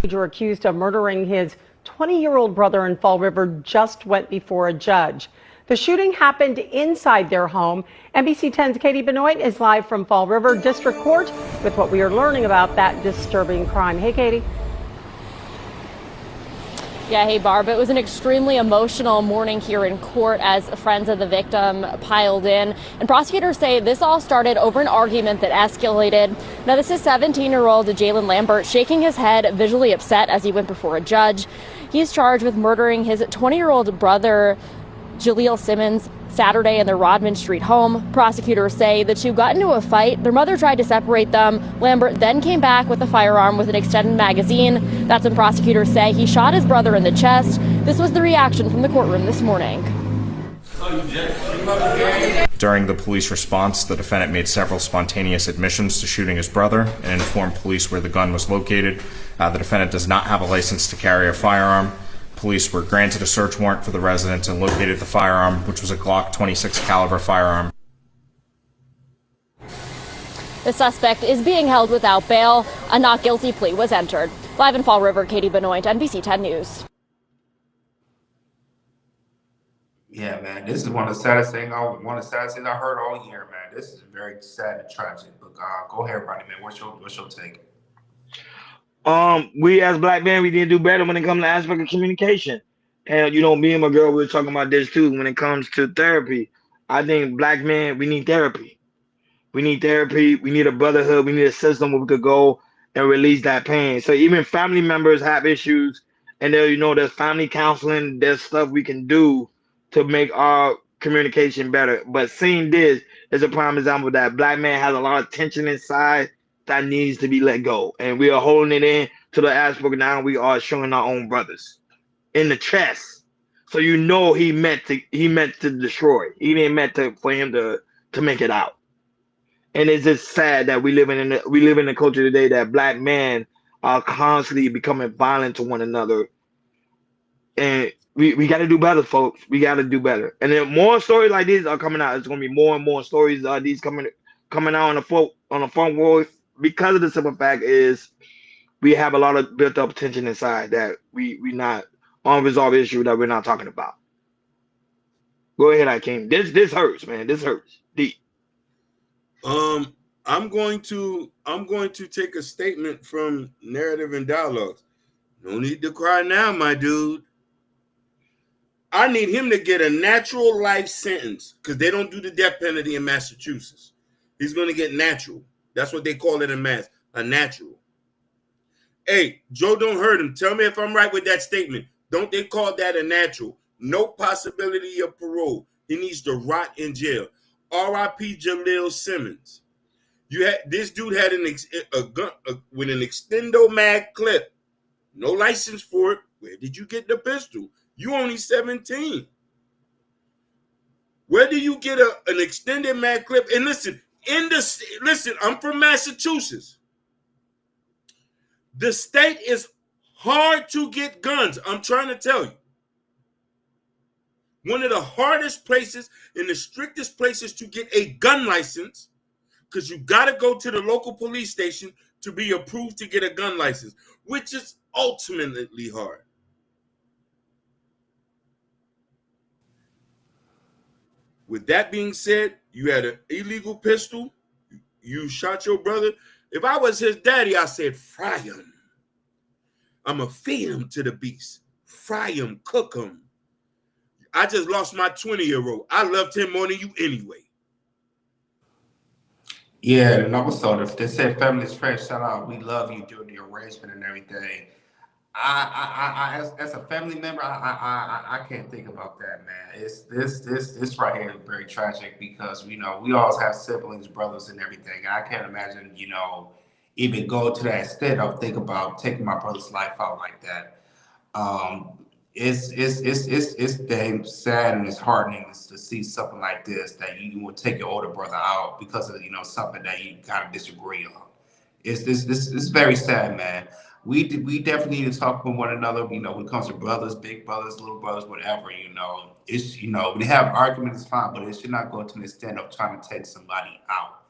Accused of murdering his 20-year-old brother in Fall River just went before a judge. The shooting happened inside their home. NBC 10's Katie Benoit is live from Fall River District Court with what we are learning about that disturbing crime. Hey, Katie. Yeah, hey, Barb. It was an extremely emotional morning here in court as friends of the victim piled in. And prosecutors say this all started over an argument that escalated. Now, this is 17-year-old Jalen Lambert shaking his head, visually upset as he went before a judge. He's charged with murdering his 20-year-old brother, Jaleel Simmons, Saturday in their Rodman Street home. Prosecutors say the two got into a fight. Their mother tried to separate them. Lambert then came back with a firearm with an extended magazine. That's when prosecutors say he shot his brother in the chest. This was the reaction from the courtroom this morning. During the police response, the defendant made several spontaneous admissions to shooting his brother and informed police where the gun was located. The defendant does not have a license to carry a firearm. Police were granted a search warrant for the residence and located the firearm, which was a Glock 26 caliber firearm. The suspect is being held without bail. A not guilty plea was entered. Live in Fall River, Katie Benoit, NBC 10 News. Yeah, man, this is one of the saddest things I heard all year, man. This is very sad and tragic. But go ahead, Ronnie, man. What's your take? We as black men, we need to do better when it comes to aspect of communication. And me and my girl, we were talking about this too. When it comes to therapy, I think black men, we need therapy. We need therapy. We need a brotherhood. We need a system where we could go and release that pain. So even family members have issues, and there's family counseling. There's stuff we can do to make our communication better. But seeing this is a prime example that black man has a lot of tension inside that needs to be let go, and we are holding it in to the aspect now. We are showing our own brothers in the chest, so he meant to destroy. He didn't meant for him to make it out. And it's just sad that we live in a culture today that black men are constantly becoming violent to one another, and we got to do better, folks. We got to do better. And then more stories like these are coming out. It's going to be more and more stories these coming out on the front wall. Because of the simple fact is we have a lot of built up tension inside that we not unresolved issue that we're not talking about. Go ahead, Hakeem. This hurts, man. This hurts deep. I'm going to take a statement from Narrative and Dialogues. No need to cry now, my dude. I need him to get a natural life sentence because they don't do the death penalty in Massachusetts. He's going to get natural. That's what they call it in Mass, a natural. Hey, Joe, don't hurt him. Tell me if I'm right with that statement. Don't they call that a natural? No possibility of parole. He needs to rot in jail. R.I.P. Jaleel Simmons. This dude had a gun with an extendo mag clip. No license for it. Where did you get the pistol? You only 17. Where do you get an extended mag clip? And listen, I'm from Massachusetts. The state is hard to get guns. I'm trying to tell you. One of the hardest places and the strictest places to get a gun license, because you got to go to the local police station to be approved to get a gun license, which is ultimately hard. With that being said, you had an illegal pistol. You shot your brother. If I was his daddy, I said, fry him. I'm going to feed him to the beast. Fry him, cook him. I just lost my 20-year-old. I loved him more than you anyway. Yeah, and also if they said family is fresh, shout out. We love you during the arrangement and everything. I as a family member, I can't think about that, man. It's this right here is very tragic because we always have siblings, brothers, and everything. I can't imagine, even go to that extent of think about taking my brother's life out like that. It's damn sad and it's heartening to see something like this, that you would take your older brother out because of something that you kind of disagree on. It's very sad, man. We definitely need to talk with one another. When it comes to brothers, big brothers, little brothers, whatever. It's we have arguments, fine, but it should not go to the extent of trying to take somebody out.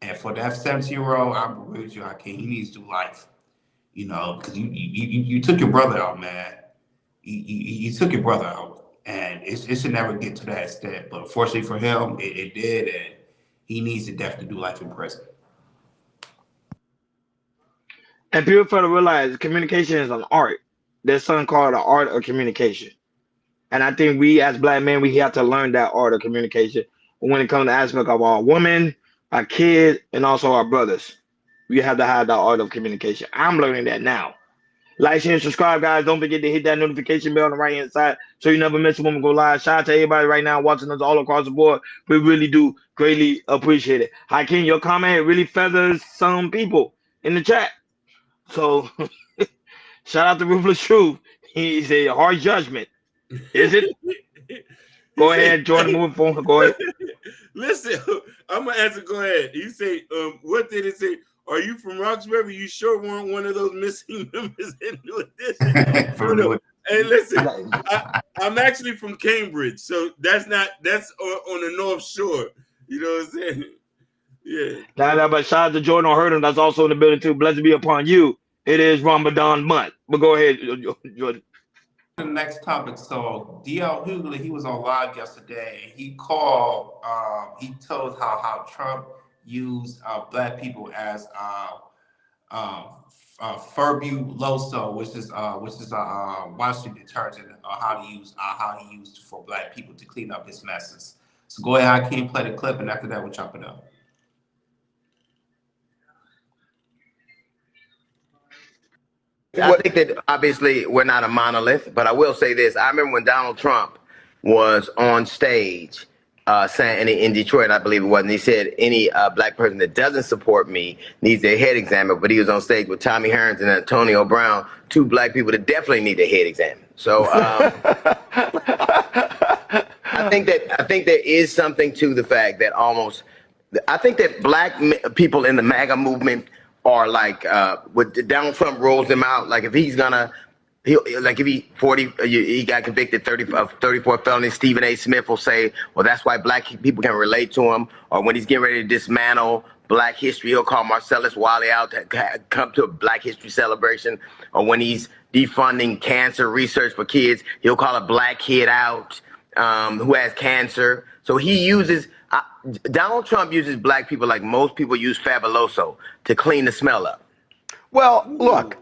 And for that 17-year-old, I agree with you, Hakeem. He needs to do life. Because you took your brother out, man. You took your brother out, and it should never get to that extent. But unfortunately for him, it did, and he needs to definitely do life in prison. And people fail to realize communication is an art. there's something called the art of communication. And I think we as black men, we have to learn that art of communication when it comes to aspect of our women, our kids, and also our brothers. We have to have that art of communication. I'm learning that now. Like, share, and subscribe, guys. Don't forget to hit that notification bell on the right hand side so you never miss when we go live. Shout out to everybody right now watching us all across the board. We really do greatly appreciate it. Hakeem, your comment really feathers some people in the chat. So shout out to Ruthless Truth. He said hard judgment. Is it? Go ahead, Jordan. Moving forward. Go ahead. Listen, I'm gonna answer. Go ahead. You say, what did it say? Are you from Roxbury? You sure weren't one of those missing members in New Edition? No. Hey, listen, I'm actually from Cambridge, so that's on the North Shore. You know what I'm saying? Yeah. But shout out to Jordan Hurdle. That's also in the building too. Blessed be upon you. It is Ramadan month. But go ahead, Jordan. The next topic. So DL Hughley, he was on live yesterday. He called. He told how Trump used black people as Furbuloso, which is washing detergent, how he used for black people to clean up his messes. So go ahead, Hakeem, play the clip, and after that we'll chop it up. I think that obviously we're not a monolith, but I will say this. I remember when Donald Trump was on stage saying in Detroit, I believe it was, and he said any black person that doesn't support me needs their head examined. But he was on stage with Tommy Hearns and Antonio Brown, two black people that definitely need their head examined. So I think there is something to the fact that I think that black people in the MAGA movement are like when Donald Trump rolls them out, like if he's gonna, if he got convicted of 34 felonies, Stephen A. Smith will say, well, that's why black people can relate to him. Or when he's getting ready to dismantle Black history, he'll call Marcellus Wiley out to come to a Black history celebration. Or when he's defunding cancer research for kids, he'll call a black kid out who has cancer. So he uses. Donald Trump uses black people like most people use Fabuloso to clean the smell up. Well, look,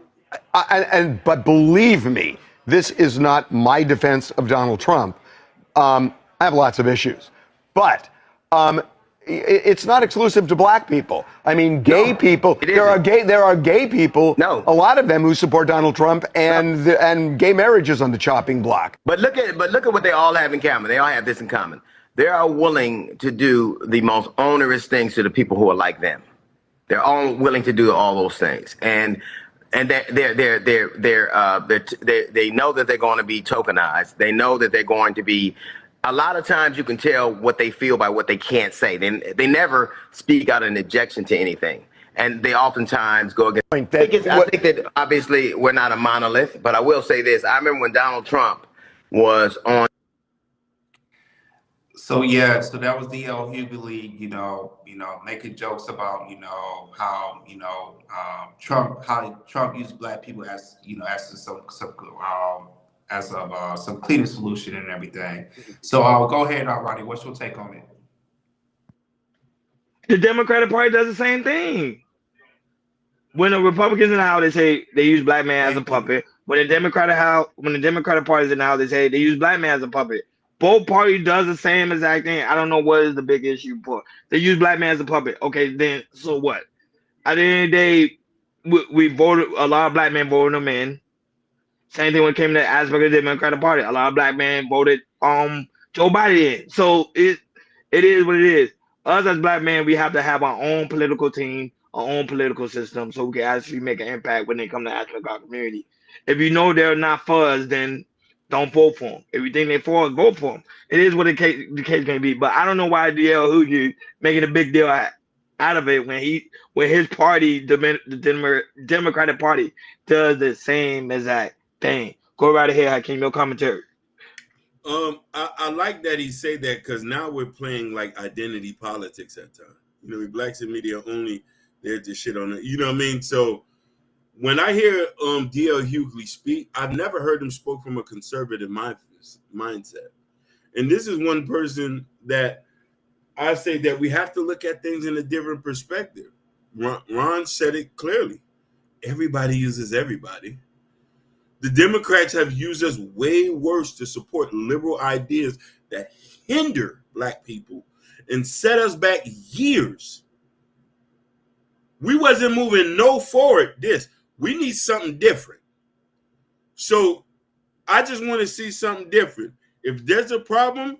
but believe me, this is not my defense of Donald Trump. I have lots of issues, but it's not exclusive to black people. I mean, gay people. There are gay people. No, a lot of them who support Donald Trump, and gay marriage is on the chopping block. But look at what they all have in common. They all have this in common. They are willing to do the most onerous things to the people who are like them. They're all willing to do all those things, and they know that they're going to be tokenized. They know that they're going to be. A lot of times, you can tell what they feel by what they can't say. They never speak out an objection to anything, and they oftentimes go against. I think that obviously we're not a monolith, but I will say this: I remember when Donald Trump was on. So yeah, so that was D.L. Hughley, making jokes about, how Trump used black people as some cleaning solution and everything. So go ahead, Roddy. What's your take on it? The Democratic Party does the same thing. When the Republicans in the House, they say they use black man as a puppet. When the Democratic Party is in the House, they say they use black man as a puppet. Both parties does the same exact thing. I don't know what is the big issue for. They use black man as a puppet. Okay, then so what? At the end of the day, we voted. A lot of black men voted them in. Same thing when it came to the aspect of the Democratic Party. A lot of black men voted Joe Biden in. So it is what it is. Us as black men, we have to have our own political team, our own political system, so we can actually make an impact when they come to aspect of our community. If you know they're not for us, then don't vote for them. If you think they're for us, vote for them. It is what the case may be. But I don't know why DL Hughley making a big deal out of it when his party, the Democratic Party, does the same exact thing. Go right ahead, Hakeem, your commentary. I like that he said that because now we're playing like identity politics at times. Blacks in media only there to shit on it. You know what I mean? So when I hear D.L. Hughley speak, I've never heard him spoke from a conservative mindset. And this is one person that I say that we have to look at things in a different perspective. Ron said it clearly. Everybody uses everybody. The Democrats have used us way worse to support liberal ideas that hinder black people and set us back years. We wasn't moving no forward this. We need something different. So I just want to see something different. If there's a problem,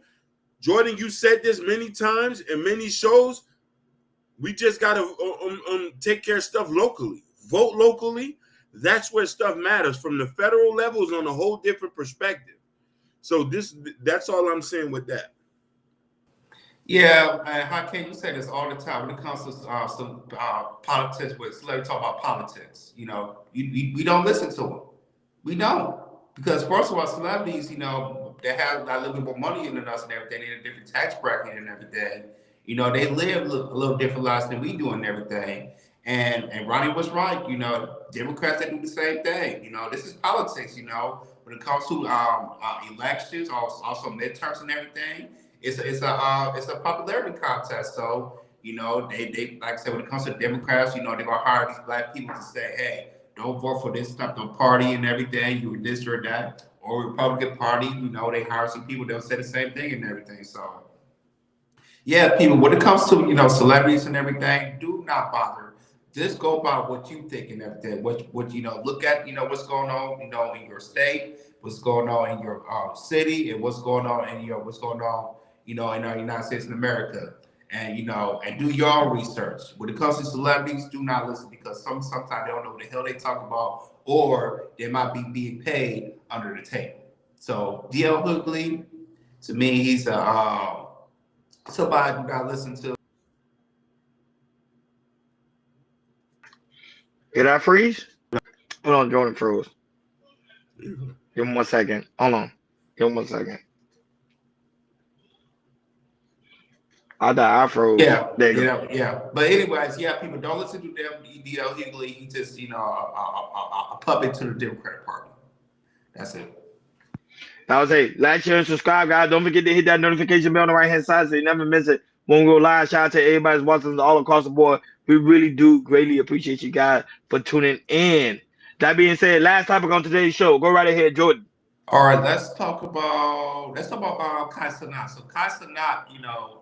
Jordan, you said this many times in many shows, we just got to take care of stuff locally. Vote locally. That's where stuff matters. From the federal level is on a whole different perspective. So that's all I'm saying with that. Yeah, man, how can you say this all the time when it comes to some politics? With celebrities talk about politics, you know, we don't listen to them. We don't, because first of all, celebrities, you know, they have a little bit more money than us and everything. They're in a different tax bracket and everything. You know, they live a little different lives than we do and everything. And Ronnie was right. You know, Democrats, they do the same thing. You know, this is politics. You know, when it comes to elections, also midterms and everything. It's a popularity contest. So, you know, they like I said, when it comes to Democrats, you know, they're gonna hire these black people to say, hey, don't vote for this type of party and everything, you this or that, or Republican Party, you know, they hire some people that'll say the same thing and everything. So yeah, people, when it comes to, you know, celebrities and everything, do not bother. Just go by what you think and everything. What you know, look at, you know, what's going on, you know, in your state, what's going on in your city, and what's going on in what's going on, you know, in our United States of America. And, you know, and do your own research. When it comes to celebrities, do not listen, because sometimes they don't know what the hell they talk about, or they might be being paid under the table. So DL Hughley, to me, he's somebody do not listen to. Did I freeze? Hold on, Jordan froze. Give him 1 second. Hold on. Give him 1 second. I thought I froze. Yeah, There you go. Yeah. But anyways, yeah, people don't listen to them. DL Hughley, he just, you know, a puppet to the Democratic Party. That's it. I would say, like, share, and subscribe, guys. Don't forget to hit that notification bell on the right-hand side so you never miss it when we go live. Shout out to everybody who's watching us all across the board. We really do greatly appreciate you guys for tuning in. That being said, last topic on today's show. Go right ahead, Jordan. All right, let's talk about Kai Cenat. So Kai Cenat, you know,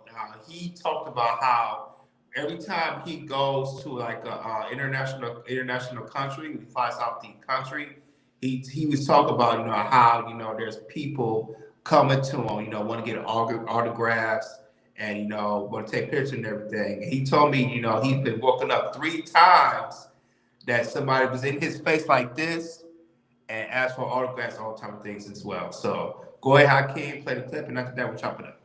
he talked about how every time he goes to like a international country, he flies out the country. He was talking about, you know, how, you know, there's people coming to him, you know, want to get autographs and, you know, want to take pictures and everything. And he told me, you know, he's been woken up 3 times that somebody was in his face like this and asked for autographs, all type of things as well. So go ahead, Hakeem, play the clip, and after that, we'll chop it up.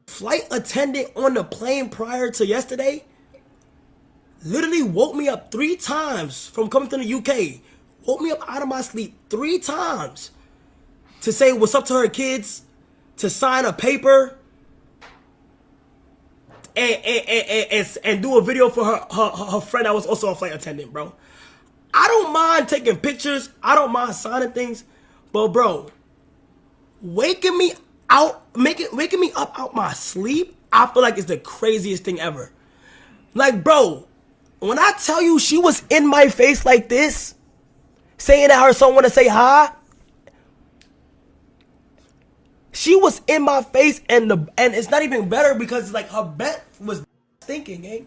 Flight attendant on the plane prior to yesterday literally woke me up 3 times from coming to the UK. Woke me up out of my sleep 3 times to say what's up to her kids, to sign a paper, and do a video for her friend that was also a flight attendant, bro. I don't mind taking pictures. I don't mind signing things. But, bro, waking me up out my sleep, I feel like it's the craziest thing ever. Like, bro, when I tell you she was in my face like this, saying that her son want to say hi, she was in my face, and it's not even better because like her breath was stinking, eh?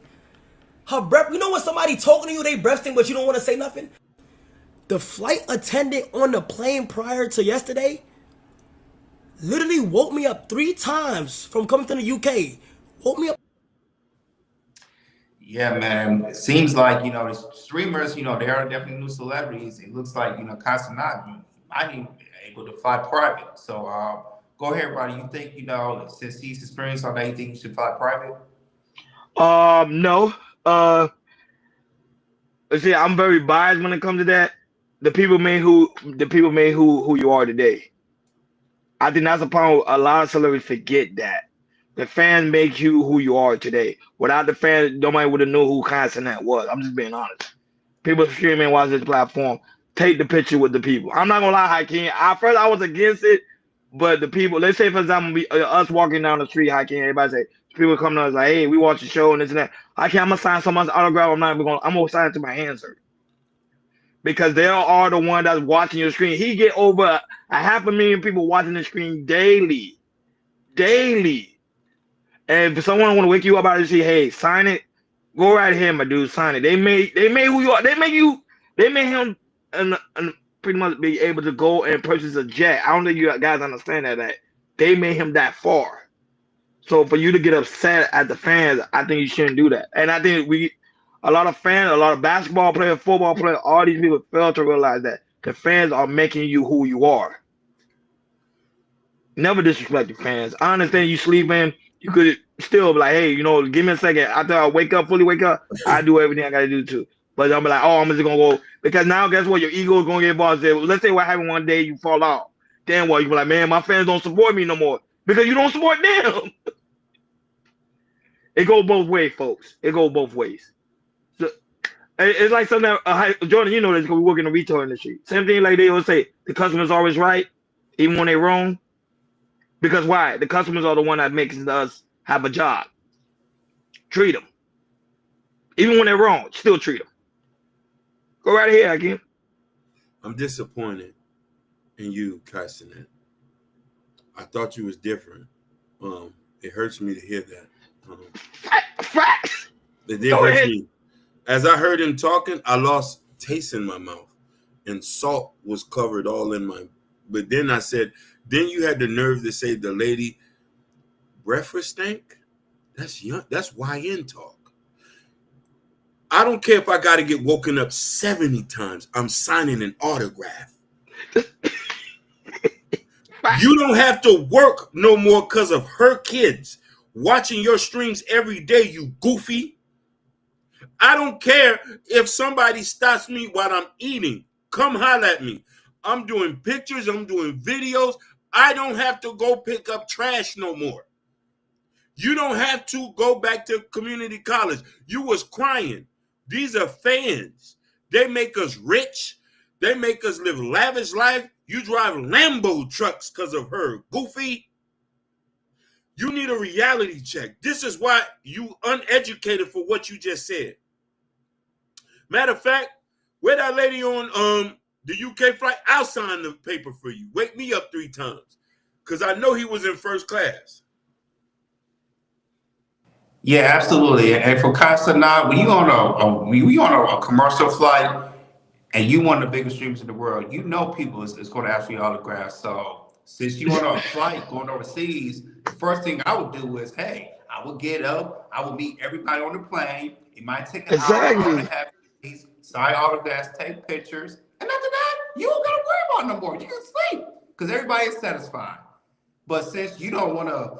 Her breath, you know when somebody talking to you, they breath stink, but you don't want to say nothing? The flight attendant on the plane prior to yesterday literally woke me up 3 times from coming to the UK. Woke me up. Yeah, man. It seems like, you know, the streamers, you know, they are definitely new celebrities. It looks like, you know, Kai Cenat might be able to fly private. So go ahead, Roddy. You think, you know, since he's experienced all that, you think he should fly private? No. See, I'm very biased when it comes to that. The people made who you are today. I think that's a problem. A lot of celebrities forget that. The fans make you who you are today. Without the fans, nobody would have known who Kai Cenat was. I'm just being honest. People streaming, watch this platform. Take the picture with the people. I'm not gonna lie, Hakeem. At first, I was against it, but the people. Let's say, for example, us walking down the street, Hakeem. Everybody say people come to us like, "Hey, we watch the show and this and that." Okay, I'm gonna sign someone's autograph. I'm gonna sign it to my hand, sir. Because they are the one that's watching your screen. He get over a 500,000 people watching the screen daily. And if someone want to wake you up out of say, hey, sign it, go right ahead, my dude, sign it. They made who you are. They made him and pretty much be able to go and purchase a jet. I don't think you guys understand that they made him that far. So for you to get upset at the fans, I think you shouldn't do that. And I think a lot of fans, a lot of basketball players, football players, all these people fail to realize that the fans are making you who you are. Never disrespect your fans. I understand you sleeping. You could still be like, hey, give me a second. After I fully wake up, I do everything I got to do too. But I'm like, oh, I'm just going to go. Because now, guess what? Your ego is going to get involved. Let's say what happened one day, you fall out. Then what? You be like, man, my fans don't support me no more. Because you don't support them. It goes both ways, folks. It goes both ways. So it's like something that, Jordan, you know this because we work in the retail industry. Same thing like they always say, the customer's always right, even when they're wrong. Because why? The customers are the one that makes us have a job. Treat them. Even when they're wrong, still treat them. Go right ahead, again. I'm disappointed in you, Castanet. I thought you was different. It hurts me to hear that. Facts. It did hurt me. As I heard him talking, I lost taste in my mouth, and salt was covered all in my. But then I said, then you had the nerve to say the lady breakfast stank. That's young. That's YN talk. I don't care if I got to get woken up 70 times. I'm signing an autograph. You don't have to work no more because of her kids watching your streams every day, you goofy. I don't care if somebody stops me while I'm eating. Come holler at me. I'm doing pictures. I'm doing videos. I don't have to go pick up trash no more. You don't have to go back to community college. You was crying. These are fans. They make us rich. They make us live lavish life. You drive Lambo trucks because of her, goofy. You need a reality check. This is why you uneducated for what you just said. Matter of fact, where that lady on the UK flight, I'll sign the paper for you. Wake me up 3 times. Because I know he was in first class. Yeah, absolutely. And for Castanet, when you on a commercial flight and you one of the biggest streamers in the world, you know people is going to ask for your autograph. So since you on a flight going overseas, the first thing I would do is, hey, I will get up, I will meet everybody on the plane. It might take an hour and a half, sign autographs, take pictures, and after that, you don't gotta worry about it no more. You can sleep because everybody is satisfied. But since you don't want to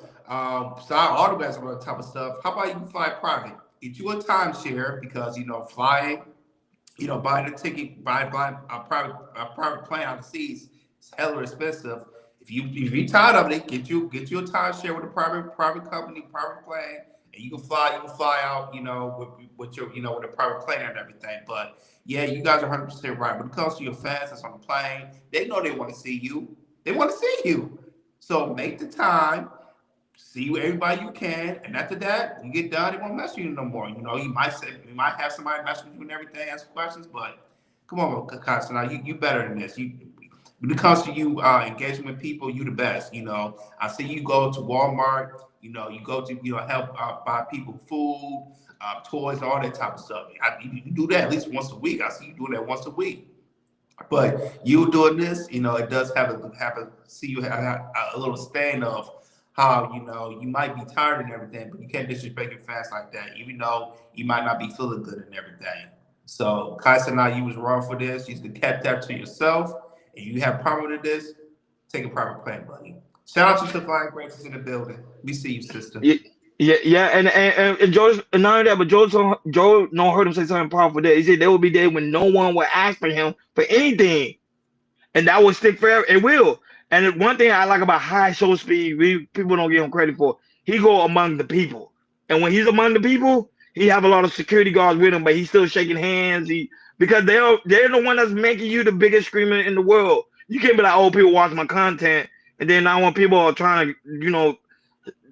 sign autographs and all that type of stuff, how about you fly private? Get you a timeshare because flying, buying a ticket, buying a private plane out of the seas is hella expensive. If you're tired of it, get you a timeshare with a private company, private plane, and you can fly out, with your with a private plane and everything. But yeah, you guys are 100% right. When it comes to your fans that's on the plane, they know they want to see you. They want to see you. So make the time, see everybody you can, and after that, when you get done, they won't mess with you no more. You might have somebody mess with you and everything, ask questions, but come on, Castanet, you better than this. When it comes to you engaging with people, you the best. I see you go to Walmart. You go to help buy people food, toys, all that type of stuff. You do that at least once a week. I see you doing that once a week. But you doing this, it does see you have a little stand of how you might be tired and everything, but you can't disrespect your fans like that, even though you might not be feeling good and everything. So Castanet, you was wrong for this. You should have kept that to yourself. And you have problem with this, take a private plane, buddy. Shout out to Divine Graces in the building. We see you, sister. Yeah, and Joe, and not only that, but Joe heard him say something powerful there. He said there will be days when no one will ask for him for anything, and that will stick forever. It will. And one thing I like about High Show Speed, people don't give him credit for. He go among the people, and when he's among the people, he have a lot of security guards with him, but he's still shaking hands. Because they're the one that's making you the biggest screamer in the world. You can't be like, oh, people watch my content, and then now when people are trying to,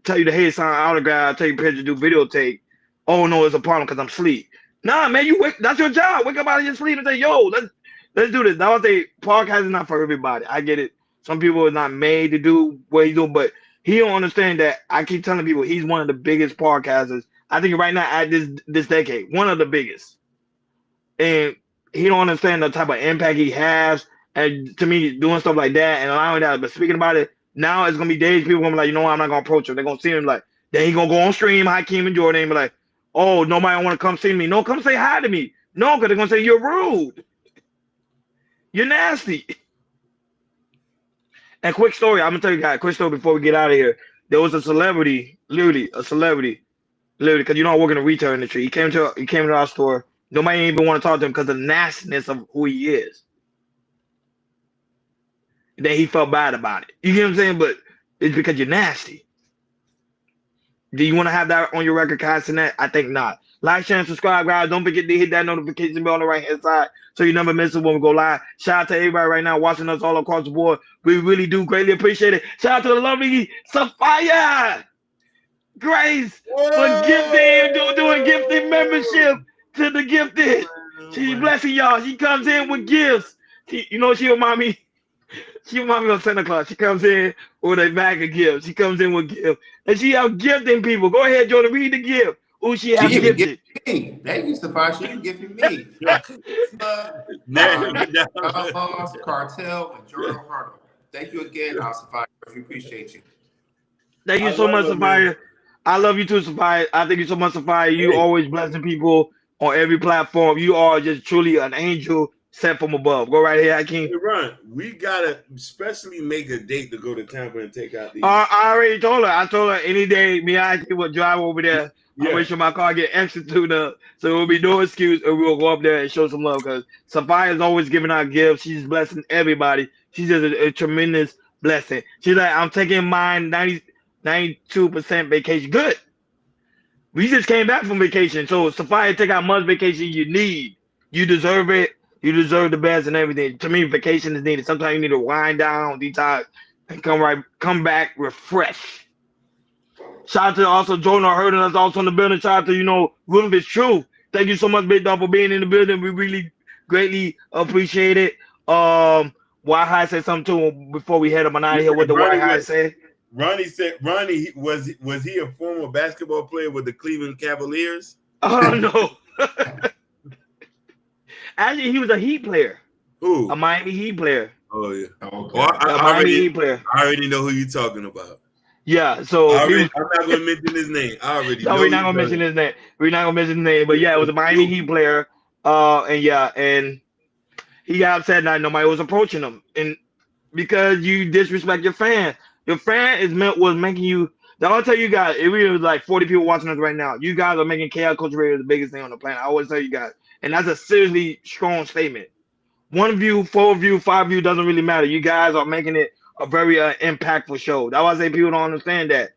tell you to hey, sign autograph, take picture, do videotape, Oh no, it's a problem because I'm asleep. Nah, man, that's your job. Wake up out of your sleep and say, yo, let's do this. Now I say podcast is not for everybody. I get it. Some people are not made to do what he's doing, but he don't understand that. I keep telling people he's one of the biggest podcasters. I think right now at this decade, one of the biggest. And he don't understand the type of impact he has. And to me, doing stuff like that and allowing that. But speaking about it, now it's gonna be days people gonna be like, you know what, I'm not gonna approach him. They're gonna see him like, then he gonna go on stream, Hakeem and Jordan, and be like, oh, nobody want to come see me. No, come say hi to me. No, because they're gonna say you're rude. You're nasty. And quick story, I'm gonna tell you guys a quick story before we get out of here. There was a celebrity, literally, because you know I work in the retail industry. He came to our store. Nobody even want to talk to him because of the nastiness of who he is. And then he felt bad about it. You get what I'm saying? But it's because you're nasty. Do you want to have that on your record, Castanet? I think not. Like, share, and subscribe, guys. Don't forget to hit that notification bell on the right-hand side so you never miss it when we go live. Shout out to everybody right now watching us all across the board. We really do greatly appreciate it. Shout out to the lovely Sophia Grace for doing gifted membership to the gifted. She's blessing y'all. She comes in with gifts. She remind me of Santa Claus. She comes in with a bag of gifts. She comes in with gifts. And she out gifting people. Go ahead, Jordan, read the gift. Who she has gifted. Me. They used to find she gifted me. Cartel and Jordan Harder. Thank you again, Sophia. We appreciate you. Thank you so much, Sophia. I love you too, Sophia. I thank you so much, Sophia. You always blessing people on every platform. You are just truly an angel sent from above. Go right here, Hakeem. Hey, Ron, we gotta especially make a date to go to Tampa and take out these. I already told her. I told her any day me and Hakeem will drive over there. Yeah. I'll make sure my car get extra tuned up, so it will be no excuse, and we'll go up there and show some love. Because Sophia is always giving out gifts. She's blessing everybody. She's just a tremendous blessing. She's like, I'm taking mine 92% vacation. Good. We just came back from vacation, so Sophia, take out much vacation you need. You deserve it. You deserve the best and everything. To me, vacation is needed. Sometimes you need to wind down, detox, and come back refreshed. Shout out to also Jordan Hurting us also in the building. Shout out to, William is true. Thank you so much, Big Dog, for being in the building. We really greatly appreciate it. Why High said something to him before we head up and out of here. What the Why High said? Ronnie said, was he a former basketball player with the Cleveland Cavaliers? Oh, no. Actually, he was a Heat player. Who? A Miami Heat player. Oh, yeah. Okay. Miami Heat player. I already know who you're talking about. Yeah, so I'm not going to mention his name. I already know. We're not going to mention his name. We're not going to mention his name. But, yeah, it was a Miami Heat player. And he got upset that nobody was approaching him. And because you disrespect your fan. Your fan was making you. I'll tell you guys, if we was like 40 people watching us right now, you guys are making Chaos Culture Radio the biggest thing on the planet. I always tell you guys. And that's a seriously strong statement. 1 view, 4 view, 5 view doesn't really matter. You guys are making it a very impactful show. That's why I say people don't understand that.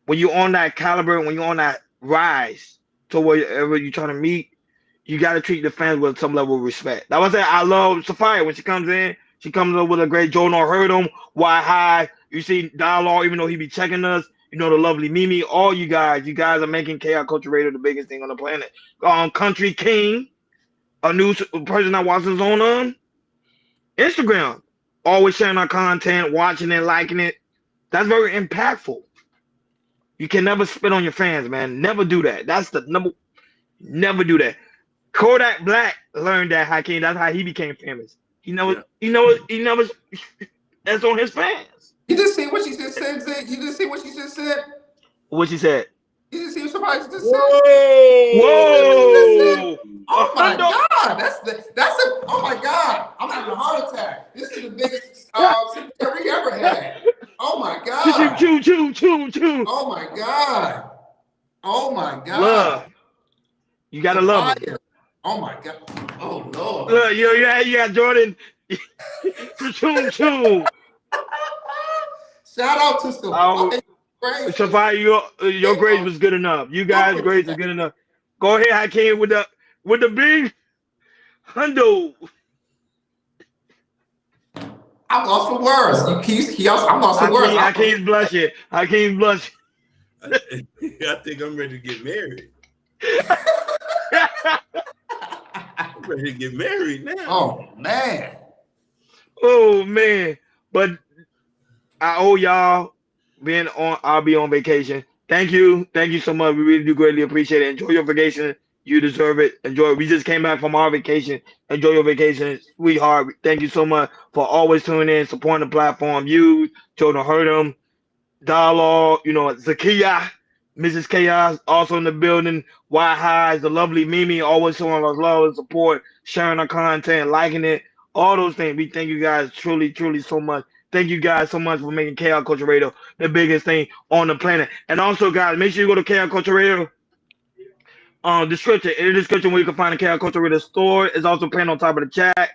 When you're on that caliber, when you're on that rise to wherever you're trying to meet, you got to treat the fans with some level of respect. That's why I say I love Sophia. When she comes in, she comes up with a great Jordan heard him. Why High? You see Dialogue, even though he be checking us. The lovely Mimi, all you guys are making Chaos Culture Radio the biggest thing on the planet. Country King, a new person that watches on Instagram, always sharing our content, watching it, liking it. That's very impactful. You can never spit on your fans, man. Never do that. That's the number. Never do that. Kodak Black learned that, Hakeem. That's how he became famous. He never. That's on his fans. You just see what she just said. You just see what she just said. What she said. You just see what somebody just said. Whoa! Oh my God! That's a. Oh my God! I'm having a heart attack. This is the biggest cemetery we ever had. Oh my God! Choo. Oh my God! Oh my God! Love. You gotta love it. Oh my God! Oh Lord! Look, you got Jordan. Choo. Shout out to Sophia. Sophia, your grades was good enough. You guys' grades was good enough. Go ahead, Hakeem, with the big hundo. I'm lost for words. I'm lost for words. Hakeem's blushing. I think I'm ready to get married. I'm ready to get married now. Oh man. Oh man. But I owe y'all being on. I'll be on vacation. Thank you so much. We really do greatly appreciate it. Enjoy your vacation. You deserve it. Enjoy it. We just came back from our vacation. Enjoy your vacation, sweetheart. Thank you so much for always tuning in, supporting the platform. You, Jordan Hurdum, Dialogue, Zakia, Mrs. Chaos, also in the building. Why Highs, the lovely Mimi, always showing us love and support, sharing our content, liking it, all those things. We thank you guys truly, truly so much. Thank you guys so much for making Chaos Culture Radio the biggest thing on the planet. And also, guys, make sure you go to Chaos Culture Radio description. In the description where you can find the Cal Culture Radio store. It's also pinned on top of the chat.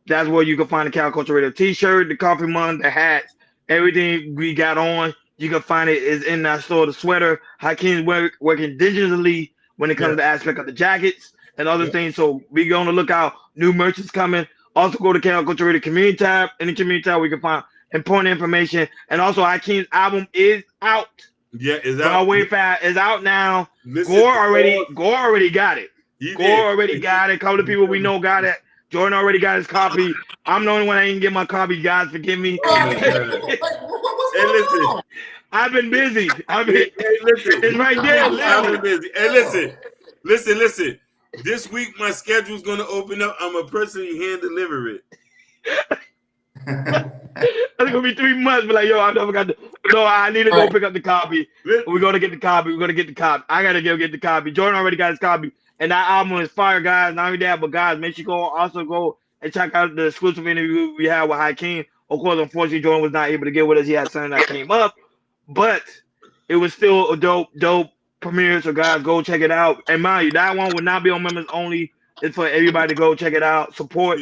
That's where you can find the Cal Culture Radio t-shirt, the coffee mug, the hats, everything we got on. You can find it is in that store. The sweater, Hakeem's working digitally when it comes to the aspect of the jackets and other things. So be on the lookout. New merch is coming. Also go to Cal Culture Radio community tab. In the community tab, we can find important information. And also, Hakeem's album is out. Yeah, is out. Is out now. Gore already got it. Gore already got it. A couple of people we know got it. Jordan already got his copy. I'm the only one that didn't get my copy. Guys, forgive me. Hey, listen. I've been busy. Hey, listen. It's right there. I've been busy. Hey, listen. This week my schedule's gonna open up. I'm a person you hand deliver it. It's gonna be 3 months. But like, yo, I never got the. No, I need to go pick up the copy. We're gonna get the copy. I gotta go get the copy. Jordan already got his copy, and that album is fire, guys. Not only that, but guys, make sure you also go and check out the exclusive interview we had with Hakeem. Of course, unfortunately, Jordan was not able to get with us. He had something that came up, but it was still a dope premiere. So guys, go check it out. And mind you, that one will not be on members only. It's for everybody to go check it out. Support.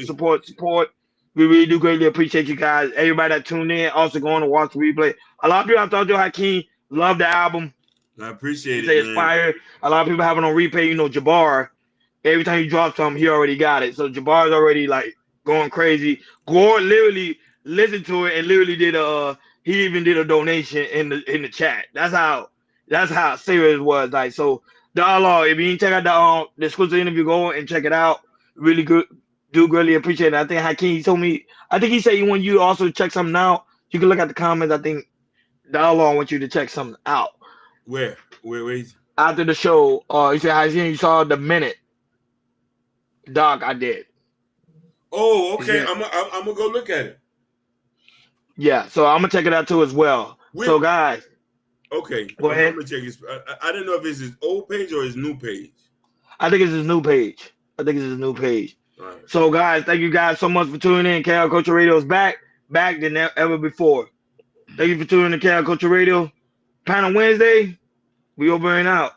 We really do greatly appreciate you guys. Everybody that tuned in, also going to watch the replay. A lot of people I thought Hakeem loved the album. I appreciate it. It's fire. A lot of people have it on replay. Jabbar, every time you drop something, he already got it. So Jabbar's already like going crazy. Gore literally listened to it and literally he even did a donation in the chat. That's how serious it was. Like, so Dialogue, if you didn't check out the exclusive interview, go and check it out. Really good. Do greatly appreciate it. I think Hakeem told me. I think he said when you also check something out, you can look at the comments. I think Dialogue wants you to check something out. Where? After the show, he said Hakeem, you saw the minute. Doc, I did. Oh, okay. I'm gonna go look at it. Yeah, so I'm gonna check it out too as well. So guys, okay, go ahead. I'm gonna check his. I didn't know if it's his old page or his new page. I think it's his new page. Right. So guys, thank you guys so much for tuning in. KL Culture Radio is back than ever before. Thank you for tuning in to KL Culture Radio. Panel Wednesday, we over and out.